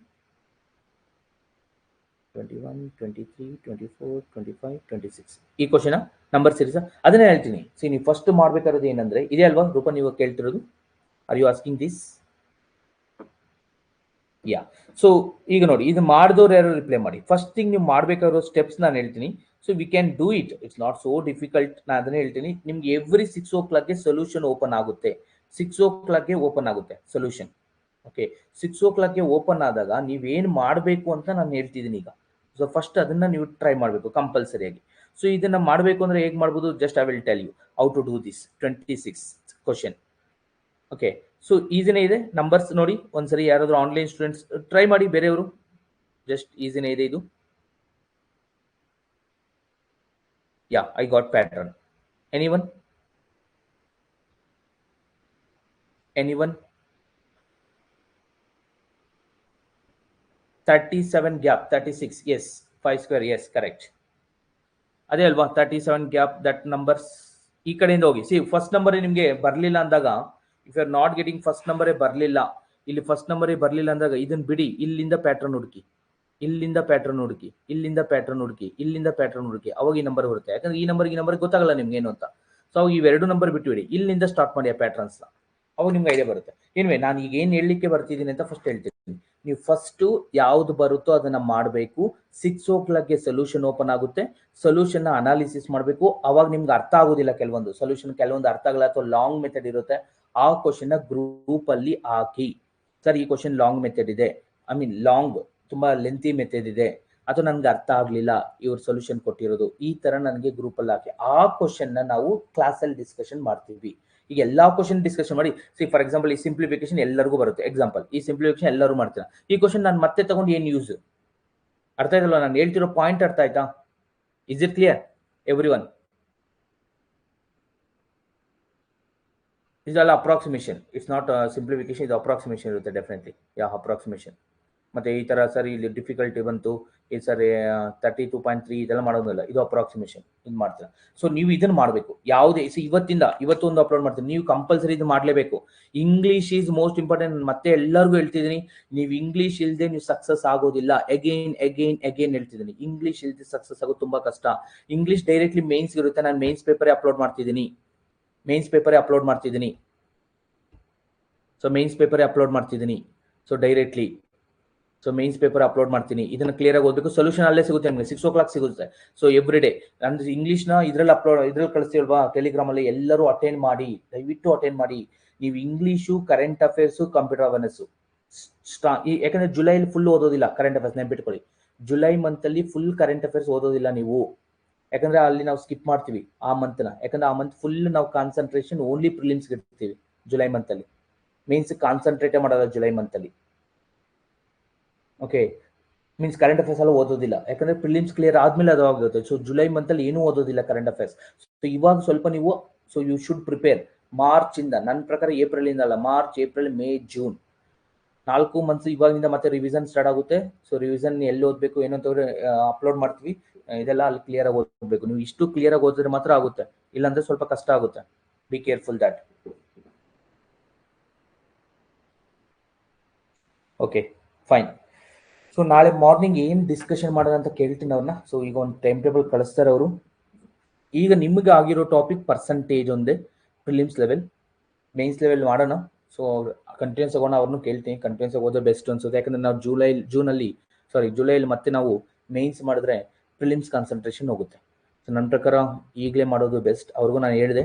21, 23, 24, 25, 26 ಈ ಕ್ವಶನ್ ನಂಬರ್ ಸೀರೀಸ್ ಅದನ್ನೇ ಹೇಳ್ತೀನಿ. ಸಿ ನೀವು ಫಸ್ಟ್ ಮಾಡ್ಬೇಕಾಗಿರೋದು ಏನಂದ್ರೆ ಇದೇ ಅಲ್ವಾ ರೂಪ ನೀವು ಕೇಳ್ತಿರೋದು, are you asking this? Yeah. So ಈಗ ನೋಡಿ, ಇದು ಮಾಡಿದವ್ರು ಯಾರು ರಿಪ್ಲೈ ಮಾಡಿ. ಫಸ್ಟ್ ಥಿಂಗ್ ನೀವು ಮಾಡ್ಬೇಕಾಗಿರೋ ಸ್ಟೆಪ್ಸ್ ನಾನು ಹೇಳ್ತೀನಿ. So we can do it, it's not so difficult. ನಾನು ಅದನ್ನೇ ಹೇಳ್ತೀನಿ. ನಿಮ್ಗೆ ಎವ್ರಿ 6 o'clock ಸೊಲ್ಯೂಷನ್ ಓಪನ್ ಆಗುತ್ತೆ. 6 o'clock ಓಪನ್ ಆಗುತ್ತೆ ಸೊಲ್ಯೂಷನ್. ಓಕೆ, 6 o'clock ಓಪನ್ ಆದಾಗ ನೀವೇನು ಮಾಡಬೇಕು ಅಂತ ನಾನು ಹೇಳ್ತಿದ್ದೀನಿ ಈಗ. ಸೊ ಫಸ್ಟ್ ಅದನ್ನ ನೀವು ಟ್ರೈ ಮಾಡಬೇಕು ಕಂಪಲ್ಸರಿಯಾಗಿ. ಸೊ ಇದನ್ನ ಮಾಡಬೇಕು ಅಂದ್ರೆ ಹೇಗೆ ಮಾಡ್ಬೋದು, just I will tell you how to do this 26 question. Okay, so ಈಸಿನೇ ಇದೆ. ನಂಬರ್ಸ್ ನೋಡಿ ಒಂದ್ಸರಿ, ಯಾರಾದ್ರೂ ಆನ್ಲೈನ್ ಸ್ಟೂಡೆಂಟ್ಸ್ ಟ್ರೈ ಮಾಡಿ, ಬೇರೆಯವರು ಜಸ್ಟ್ ಈಸಿನೇ ಇದೆ ಇದು. Yeah, I got pattern. Anyone 37 gap 36, yes 5 square, yes correct. ಅದೇ ಅಲ್ವಾ 37 ಗ್ಯಾಪ್, ದಟ್ ನಂಬರ್ಸ್ ಈ ಕಡೆಯಿಂದ ಹೋಗಿ. ಸಿ ಫಸ್ಟ್ ನಂಬರ್ ನಿಮ್ಗೆ ಬರ್ಲಿಲ್ಲ ಅಂದಾಗ, if you are not getting first ನಂಬರೇ ಬರ್ಲಿಲ್ಲ, ಇಲ್ಲಿ ಫಸ್ಟ್ ನಂಬರೇ ಬರ್ಲಿಲ್ಲ ಅಂದಾಗ ಇದನ್ನ ಬಿಡಿ, ಇಲ್ಲಿಂದ ಪ್ಯಾಟರ್ನ್ ಹುಡುಕಿ, ಇಲ್ಲಿಂದ ಪ್ಯಾಟರ್ನ್ ಹುಡುಕಿ, ಇಲ್ಲಿಂದ ಪ್ಯಾಟರ್ನ್ ಹುಡುಕಿ, ಇಲ್ಲಿಂದ ಪ್ಯಾಟರ್ನ್ ಹುಡುಕಿ, ಅವಾಗ ಈ ನಂಬರ್ ಬರುತ್ತೆ. ಯಾಕಂದ್ರೆ ಈ ನಂಬರ್ ಗೊತ್ತಾಗಲ್ಲ ನಿಮ್ಗೆ ಏನು ಅಂತ. ಸೊ ಅವಾಗ ಇವೆರಡು ನಂಬರ್ ಬಿಟ್ಟು ಇಲ್ಲಿಂದ ಸ್ಟಾರ್ಟ್ ಮಾಡಿ ಆ ಪ್ಯಾಟರ್ನ್ಸ್, ಅವಾಗ ನಿಮ್ಗೆ ಐಡಿಯಾ ಬರುತ್ತೆ. ಏನ್ವೇ ನಾನು ಈಗ ಏನ್ ಹೇಳಲಿಕ್ಕೆ ಬರ್ತಿದ್ದೀನಿ ಅಂತ ಫಸ್ಟ್ ಹೇಳ್ತೀನಿ. ನೀವು ಫಸ್ಟ್ ಯಾವ್ದು ಬರುತ್ತೋ ಅದನ್ನ ಮಾಡಬೇಕು. 6 o'clock ಸೊಲ್ಯೂಷನ್ ಓಪನ್ ಆಗುತ್ತೆ. ಸೊಲ್ಯೂಷನ್ ನ ಅನಾಲಿಸಿಸ್ ಮಾಡಬೇಕು. ಅವಾಗ ನಿಮ್ಗೆ ಅರ್ಥ ಆಗೋದಿಲ್ಲ ಕೆಲವೊಂದು ಸೊಲ್ಯೂಷನ್, ಕೆಲವೊಂದು ಅರ್ಥ ಆಗಲ್ಲ, ಅಥವಾ ಲಾಂಗ್ ಮೆಥಡ್ ಇರುತ್ತೆ. ಆ ಕ್ವಶನ್ ನ ಗ್ರೂಪ್ ಅಲ್ಲಿ ಹಾಕಿ, ಸರ್ ಈ ಕ್ವಶನ್ ಲಾಂಗ್ ಮೆಥಡ್ ಇದೆ, ಐ ಮೀನ್ ಲಾಂಗ್ ತುಂಬಾ ಲೆಂತಿ ಮೆಥಡ್ ಇದೆ, ಅಥವಾ ನನ್ಗೆ ಅರ್ಥ ಆಗ್ಲಿಲ್ಲ ಇವ್ರ ಸೊಲ್ಯೂಷನ್ ಕೊಟ್ಟಿರೋದು, ಈ ತರ ನನಗೆ ಗ್ರೂಪ್ ಅಲ್ಲಿ ಹಾಕಿ. ಆ ಕ್ವಶನ್ ನ ನಾವು ಕ್ಲಾಸ್ ಅಲ್ಲಿ ಡಿಸ್ಕಷನ್ ಮಾಡ್ತೀವಿ. ಈಗ ಎಲ್ಲಾ ಕ್ವಶನ್ ಡಿಸ್ಕಷನ್ ಮಾಡಿ. ಸಿ ಫಾರ್ ಎಕ್ಸಾಂಪಲ್ ಈ ಸಿಂಪ್ಲಿಫಿಕೇಶನ್ ಎಲ್ಲರಿಗೂ ಬರುತ್ತೆ. ಎಕ್ಸಾಂಪಲ್ ಈ ಸಿಂಪ್ಲಿಫಿಕೇಶನ್ ಎಲ್ಲರೂ ಮಾಡ್ತೀರಾ. ಈ ಕ್ವಶನ್ ನಾನು ಮತ್ತೆ ತಗೊಂಡು ಏನ್ ಯೂಸ್? ಅರ್ಥ ಆಯ್ತಲ್ವಾ ನಾನು ಹೇಳ್ತಿರೋ ಪಾಯಿಂಟ್? ಅರ್ಥ ಆಯ್ತಾ? Is it clear every one? Is all approximation, it's not simplification, ಇದು ಅಪ್ರಾಕ್ಸಿಮೇಷನ್ ಇರುತ್ತೆ ಡೆಫಿನೆಟ್ಲಿ. ಯಾ ಅಪ್ರಾಕ್ಸಿಮೇಷನ್. ಮತ್ತೆ ಈ ತರ ಸರ್ ಇಲ್ಲಿ ಡಿಫಿಕಲ್ಟಿ ಬಂತು, ಈ ಸರಿ 32.3 ಇದೆಲ್ಲ ಮಾಡೋದಿಲ್ಲ, ಇದು ಅಪ್ರಾಕ್ಸಿಮೇಷನ್, ಇದು ಮಾಡ್ತೀರಾ. ಸೊ ನೀವು ಇದನ್ನ ಮಾಡಬೇಕು. ಯಾವುದೇ ಇವತ್ತೊಂದು ಅಪ್ಲೋಡ್ ಮಾಡ್ತೀನಿ, ನೀವು ಕಂಪಲ್ಸರಿ ಇದು ಮಾಡಲೇಬೇಕು. English is most important. ಮತ್ತೆ ಎಲ್ಲರಿಗೂ ಹೇಳ್ತಿದ್ದೀನಿ, ನೀವು ಇಂಗ್ಲಿಷ್ ಇಲ್ಲದೆ ನೀವು ಸಕ್ಸಸ್ ಆಗೋದಿಲ್ಲ. ಅಗೇನ್ ಹೇಳ್ತಿದ್ದೀನಿ, ಇಂಗ್ಲಿಷ್ ಇಲ್ಲದೆ ಸಕ್ಸಸ್ ಆಗೋದು ತುಂಬಾ ಕಷ್ಟ. ಇಂಗ್ಲಿಷ್ ಡೈರೆಕ್ಟ್ಲಿ ಮೇನ್ಸ್ ಇರುತ್ತೆ. ನಾನು ಮೇನ್ಸ್ ಪೇಪರ್ ಅಪ್ಲೋಡ್ ಮಾಡ್ತಿದ್ದೀನಿ. So directly mains paper upload ಮಾಡ್ತೀನಿ. ಇದನ್ನ ಕ್ಲಿಯರ್ ಆಗಿ ಓದಬೇಕು. ಸೊಲ್ಯೂಷನ್ ಅಲ್ಲೇ ಸಿಗುತ್ತೆ ನಿಮಗೆ, 6 o'clock ಸಿಗುತ್ತೆ. ಸೊ ಎವ್ರಿ ಡೇ ಅಂದ್ರೆ ಇಂಗ್ಲಿಷ್ ನ ಇದ್ರಲ್ಲಿ ಕಳಿಸ್ತೀವಲ್ವಾ ಟೆಲಿಗ್ರಾಮ್ ಅಲ್ಲಿ, ಎಲ್ಲರೂ ಅಟೆಂಡ್ ಮಾಡಿ, ದಯವಿಟ್ಟು ಅಟೆಂಡ್ ಮಾಡಿ. ನೀವು English, current affairs, computer awareness ಯಾಕಂದ್ರೆ ಜುಲೈಲಿ ಫುಲ್ ಓದೋದಿಲ್ಲ ಕರೆಂಟ್ ಅಫೇರ್ಸ್, ನೆನ್ಪಿಟ್ಕೊಳ್ಳಿ. ಜುಲೈ ಮಂತ್ ಅಲ್ಲಿ ಫುಲ್ ಕರೆಂಟ್ ಅಫೇರ್ಸ್ ಓದೋದಿಲ್ಲ ನೀವು, ಯಾಕಂದ್ರೆ ಅಲ್ಲಿ ನಾವು ಸ್ಕಿಪ್ ಮಾಡ್ತೀವಿ ಆ ಮಂತ್ ನ. ಯಾಕಂದ್ರೆ ಆ ಮಂತ್ ಫುಲ್ ನಾವು ಕಾನ್ಸಂಟ್ರೇಷನ್ ಓನ್ಲಿ ಪ್ರಿಲಿಮ್ಸ್ ಇಡ್ತೀವಿ ಜುಲೈ ಮಂತ್ ಅಲ್ಲಿ. ಮೀನ್ಸ್ ಕಾನ್ಸಂಟ್ರೇಟ್ ಮಾಡೋದ ಜುಲೈ ಮಂತ್ ಅಲ್ಲಿ. ಓಕೆ, ಮೀನ್ಸ್ ಕರೆಂಟ್ ಅಫೇರ್ಸ್ ಎಲ್ಲ ಓದೋದಿಲ್ಲ, ಯಾಕಂದ್ರೆ ಪ್ರಿಲಿಮ್ಸ್ ಕ್ಲಿಯರ್ ಆದ್ಮೇಲೆ ಅದು ಆಗುತ್ತೆ. ಸೊ ಜುಲೈ ಮಂತ್ ಅಲ್ಲಿ ಏನೂ ಓದೋದಿಲ್ಲ ಕರೆಂಟ್ ಅಫೇರ್ಸ್. ಸೊ ಇವಾಗ ಸ್ವಲ್ಪ ನೀವು, so you should prepare March ಇಂದ. ನನ್ನ ಪ್ರಕಾರ ಏಪ್ರಿಲ್ ಇಂದ ಅಲ್ಲ, March, April, May, June 4 months ಇವಾಗಿಂದ ಮತ್ತೆ ರಿವಿಷನ್ ಸ್ಟಾರ್ಟ್ ಆಗುತ್ತೆ. ಸೊ ರಿವಿಷನ್ ಎಲ್ಲಿ ಓದ್ಬೇಕು ಏನೋ ಅಪ್ಲೋಡ್ ಮಾಡ್ತೀವಿ, ಇದೆಲ್ಲ ಅಲ್ಲಿ ಕ್ಲಿಯರ್ ಆಗಿ ಓದಬೇಕು. ನೀವು ಇಷ್ಟು ಕ್ಲಿಯರ್ ಆಗಿ ಓದಿದ್ರೆ ಮಾತ್ರ ಆಗುತ್ತೆ, ಇಲ್ಲಾಂದ್ರೆ ಸ್ವಲ್ಪ ಕಷ್ಟ ಆಗುತ್ತೆ. Be careful that. Okay fine. So ನಾಳೆ ಮಾರ್ನಿಂಗ್ ಏನ್ ಡಿಸ್ಕಷನ್ ಮಾಡೋಣ ಅಂತ ಕೇಳ್ತೀನಿ ಅವ್ರನ್ನ. ಸೊ ಈಗ ಒಂದು ಟೈಮ್ ಟೇಬಲ್ ಕಳಿಸ್ತಾರೆ ಅವರು. ಈಗ ನಿಮ್ಗೆ ಆಗಿರೋ ಟಾಪಿಕ್ ಪರ್ಸೆಂಟೇಜ್ ಒಂದೇ, ಪ್ರಿಲಿಮ್ಸ್ ಲೆವೆಲ್, ಮೇನ್ಸ್ ಲೆವೆಲ್ ಮಾಡೋಣ. ಸೊ ಕಂಟಿನ್ಯೂಸ್ ಆಗೋಣ, ಅವ್ರನ್ನು ಕೇಳ್ತೀನಿ. ಕಂಟಿನ್ಯೂಸ್ ಆಗಿ ಓದೋ ಬೆಸ್ಟ್ ಅನ್ಸುತ್ತೆ, ಯಾಕಂದ್ರೆ ನಾವು ಜುಲೈಲಿ ಮತ್ತೆ ನಾವು ಮೇನ್ಸ್ ಮಾಡಿದ್ರೆ ಪ್ರಿಲಿಮ್ಸ್ ಕಾನ್ಸಂಟ್ರೇಷನ್ ಹೋಗುತ್ತೆ. ಸೊ ನನ್ನ ಪ್ರಕಾರ ಈಗಲೇ ಮಾಡೋದು ಬೆಸ್ಟ್. ಅವ್ರಿಗೂ ನಾನು ಹೇಳಿದೆ,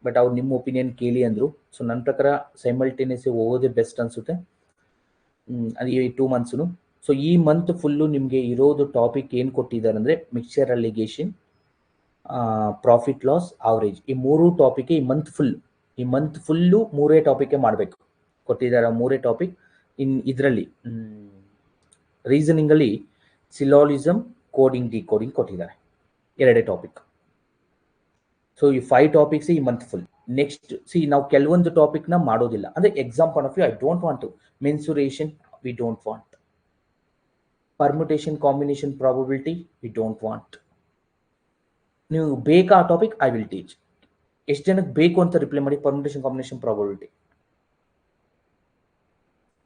ಬಟ್ ಅವ್ರು ನಿಮ್ಮ ಒಪಿನಿಯನ್ ಕೇಳಿ ಅಂದ್ರು. ಸೊ ನನ್ನ ಪ್ರಕಾರ ಸೈಮಲ್ಟೇನಿಯಸ್ ಓದೋದೇ ಬೆಸ್ಟ್ ಅನ್ಸುತ್ತೆ. ಅದು ಈ 2 ಮಂತ್ಸ್ನು. ಸೊ ಈ ಮಂತ್ ಫುಲ್ಲು ನಿಮಗೆ ಇರೋದು ಟಾಪಿಕ್ ಏನು ಕೊಟ್ಟಿದ್ದಾರೆ ಅಂದರೆ mixture allegation, profit loss, average, ಈ 3 ಟಾಪಿಕ್ ಈ ಮಂತ್ ಫುಲ್ಲು 3 ಟಾಪಿಕ್ ಮಾಡಬೇಕು ಕೊಟ್ಟಿದ್ದಾರೆ. 3 ಟಾಪಿಕ್ ಇದರಲ್ಲಿ ರೀಸನಿಂಗ್ ಅಲ್ಲಿ ಸಿಲಾಲಿಸಮ್, ಕೋಡಿಂಗ್, ಡಿಕೋಡಿಂಗ್ ಕೊಟ್ಟಿದ್ದಾರೆ, 2 ಟಾಪಿಕ್. ಸೊ ಈ 5 ಟಾಪಿಕ್ಸ್ ಈ ಮಂತ್ ಫುಲ್. ನೆಕ್ಸ್ಟ್ ನಾವು ಕೆಲವೊಂದು ಟಾಪಿಕ್ ನ ಮಾಡೋದಿಲ್ಲ, ಅಂದ್ರೆ exam point of view I don't want to. Mensuration we don't want. permutation combination probability we don't want. ನೀವು ಬೇಕಾ ಆ ಟಾಪಿಕ್ ಐ ವಿಲ್ ಟೀಚ್. ಎಷ್ಟು ಜನಕ್ಕೆ ಬೇಕು ಅಂತ ರಿಪ್ಲೈ ಮಾಡಿ. ಪರ್ಮುಟೇಷನ್ ಕಾಂಬಿನೇಷನ್ ಪ್ರಾಬಬಿಲಿಟಿ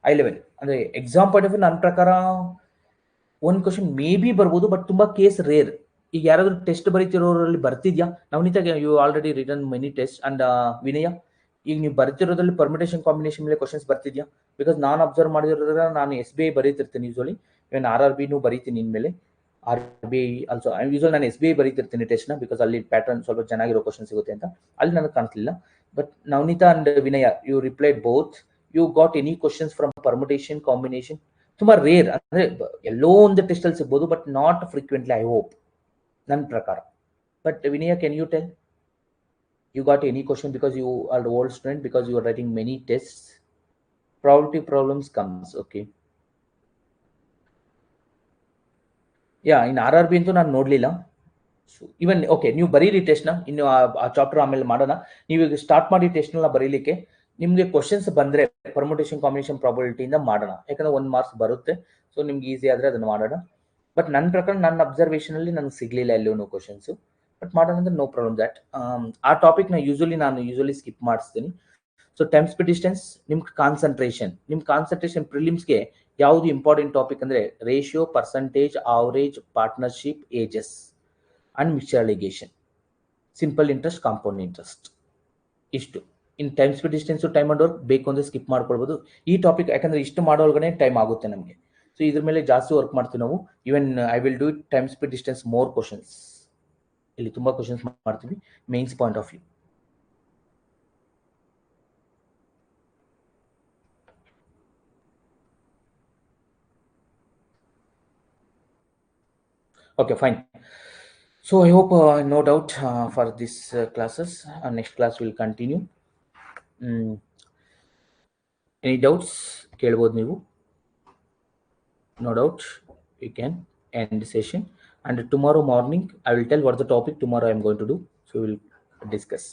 I11 ಅಂದರೆ ಎಕ್ಸಾಮ್ ಪಾಯಿಂಟ್ ಆಫ್ ವ್ಯೂ ನನ್ನ ಪ್ರಕಾರ ಒಂದು ಕ್ವಶನ್ ಮೇ ಬಿ ಬರ್ಬೋದು, ಬಟ್ ತುಂಬಾ ಕೇಸ್ ರೇರ್. ಈಗ ಯಾರಾದ್ರೂ ಟೆಸ್ಟ್ ಬರೀತಿರೋರಲ್ಲಿ ಬರ್ತಿದ್ಯಾ? Navaneetha, you already written many test and Vinaya, ಈಗ ನೀವು ಬರ್ತಿರೋದ್ರಲ್ಲಿ ಪರ್ಮಿಟೇಷನ್ ಕಾಂಬಿನೇಷನ್ ಮೇಲೆ ಕ್ವಶನ್ಸ್ ಬರ್ತಿದ್ಯಾ? ಬಿಕಾಸ್ ನಾನು ಅಬ್ಸರ್ವ್ ಮಾಡಿರೋದ್ರಿಂದ ನಾನು SBI ಬರೀತಿರ್ತೀನಿ ಯೂಸಲಿ, ಇವನ್ RRBನೂ ಬರೀತೀನಿ ಇನ್ಮೇಲೆ. RBI ಆಲ್ಸೋ ಯೂಸಲ್ ನಾನು SBI ಬರೀತಿರ್ತೀನಿ ಟೆಸ್ಟ್ನ, ಬಿಕಾಸ್ ಅಲ್ಲಿ ಪ್ಯಾಟರ್ನ್ ಸ್ವಲ್ಪ ಚೆನ್ನಾಗಿರೋ ಕ್ವಶನ್ ಸಿಗುತ್ತೆ ಅಂತ. ಅಲ್ಲಿ ನನಗೆ ಕಾಣಿಸ್ಲಿಲ್ಲ. But Navaneetha and Vinaya, you replied both. You got any questions from permutation combination? ತುಂಬಾ ರೇರ್, ಅಂದ್ರೆ ಎಲ್ಲೋ ಒಂದು ಟೆಸ್ಟ್ ಅಲ್ಲಿ ಸಿಗ್ಬೋದು, but not frequently, I hope, ನನ್ನ ಪ್ರಕಾರ. But Vinaya, can you tell you got any question? Because you are the old student, because you are writing many tests, probability problems comes. Okay, yeah, in RRB ಅಂತೂ ನಾನು ನೋಡ್ಲಿಲ್ಲ. So ಇವನ್ okay, ನೀವು ಬರೀರಿ ಟೆಸ್ಟ್ನ, ಇನ್ನು ಆ chapter ಆಮೇಲೆ ಮಾಡೋಣ. ನೀವು ಈಗ ಸ್ಟಾರ್ಟ್ ಮಾಡಿ ಟೆಸ್ಟ್ನ ಬರೀಲಿಕ್ಕೆ. ನಿಮ್ಗೆ ಕ್ವಶನ್ಸ್ ಬಂದ್ರೆ ಪರ್ಮುಟೇಷನ್ ಕಾಂಬಿನೇಷನ್ ಪ್ರಾಬಬಿಲಿಟಿಯಿಂದ ಮಾಡೋಣ, ಯಾಕಂದ್ರೆ 1 ಮಾರ್ಕ್ಸ್ ಬರುತ್ತೆ. ಸೊ ನಿಮ್ಗೆ ಈಸಿ ಆದ್ರೆ ಅದನ್ನ ಮಾಡೋಣ. ಬಟ್ ನನ್ನ ಪ್ರಕಾರ, ನನ್ನ ಅಬ್ಸರ್ವೇಷನ್ ಅಲ್ಲಿ ನನಗೆ ಸಿಗ್ಲಿಲ್ಲ ಎಲ್ಲೂ ಕ್ವಶನ್ಸ್. ಬಟ್ ಮಾಡೋಣ ಅಂದ್ರೆ ನೋ ಪ್ರಾಬ್ಲಮ್ ದಟ್. ಆ ಟಾಪಿಕ್ ನಾನು ಯೂಶಲಿ ಸ್ಕಿಪ್ ಮಾಡಿಸ್ತೀನಿ. ಸೊ ಟೈಮ್ ಸ್ಪೀಡ್ ಡಿಸ್ಟೆನ್ಸ್, ನಿಮ್ಗೆ ಕಾನ್ಸಂಟ್ರೇಷನ್ ಪ್ರಿಲಿಮ್ಸ್ಗೆ ಯಾವುದು ಇಂಪಾರ್ಟೆಂಟ್ ಟಾಪಿಕ್ ಅಂದ್ರೆ ratio, percentage, average, partnership, ages and mixture alligation, simple interest, compound interest. ಇಷ್ಟು in time speed distance, time and work ಬೇಕು ಅಂದ್ರೆ ಸ್ಕಿಪ್ ಮಾಡ್ಕೊಳ್ಬಹುದು ಈ ಟಾಪಿಕ್, ಯಾಕಂದ್ರೆ ಇಷ್ಟು ಮಾಡೋಳ್ಗನೆ ಟೈಮ್ ಆಗುತ್ತೆ ನಮಗೆ. ಸೊ ಇದ್ರ ಮೇಲೆ ಜಾಸ್ತಿ ವರ್ಕ್ ಮಾಡ್ತೀವಿ ನಾವು. Even I will do it time speed distance more questions. ಇಲ್ಲಿ ತುಂಬಾ ಕ್ವಶನ್ಸ್ ಮಾಡ್ತೀವಿ mains point of view. Okay, fine. So I hope no doubt for this classes. Next class will continue. Any doubts? ಕೇಳಬಹುದು ನೀವು. No doubt, you can end the session. And tomorrow morning, I will tell what the topic tomorrow I am going to do. So we will discuss.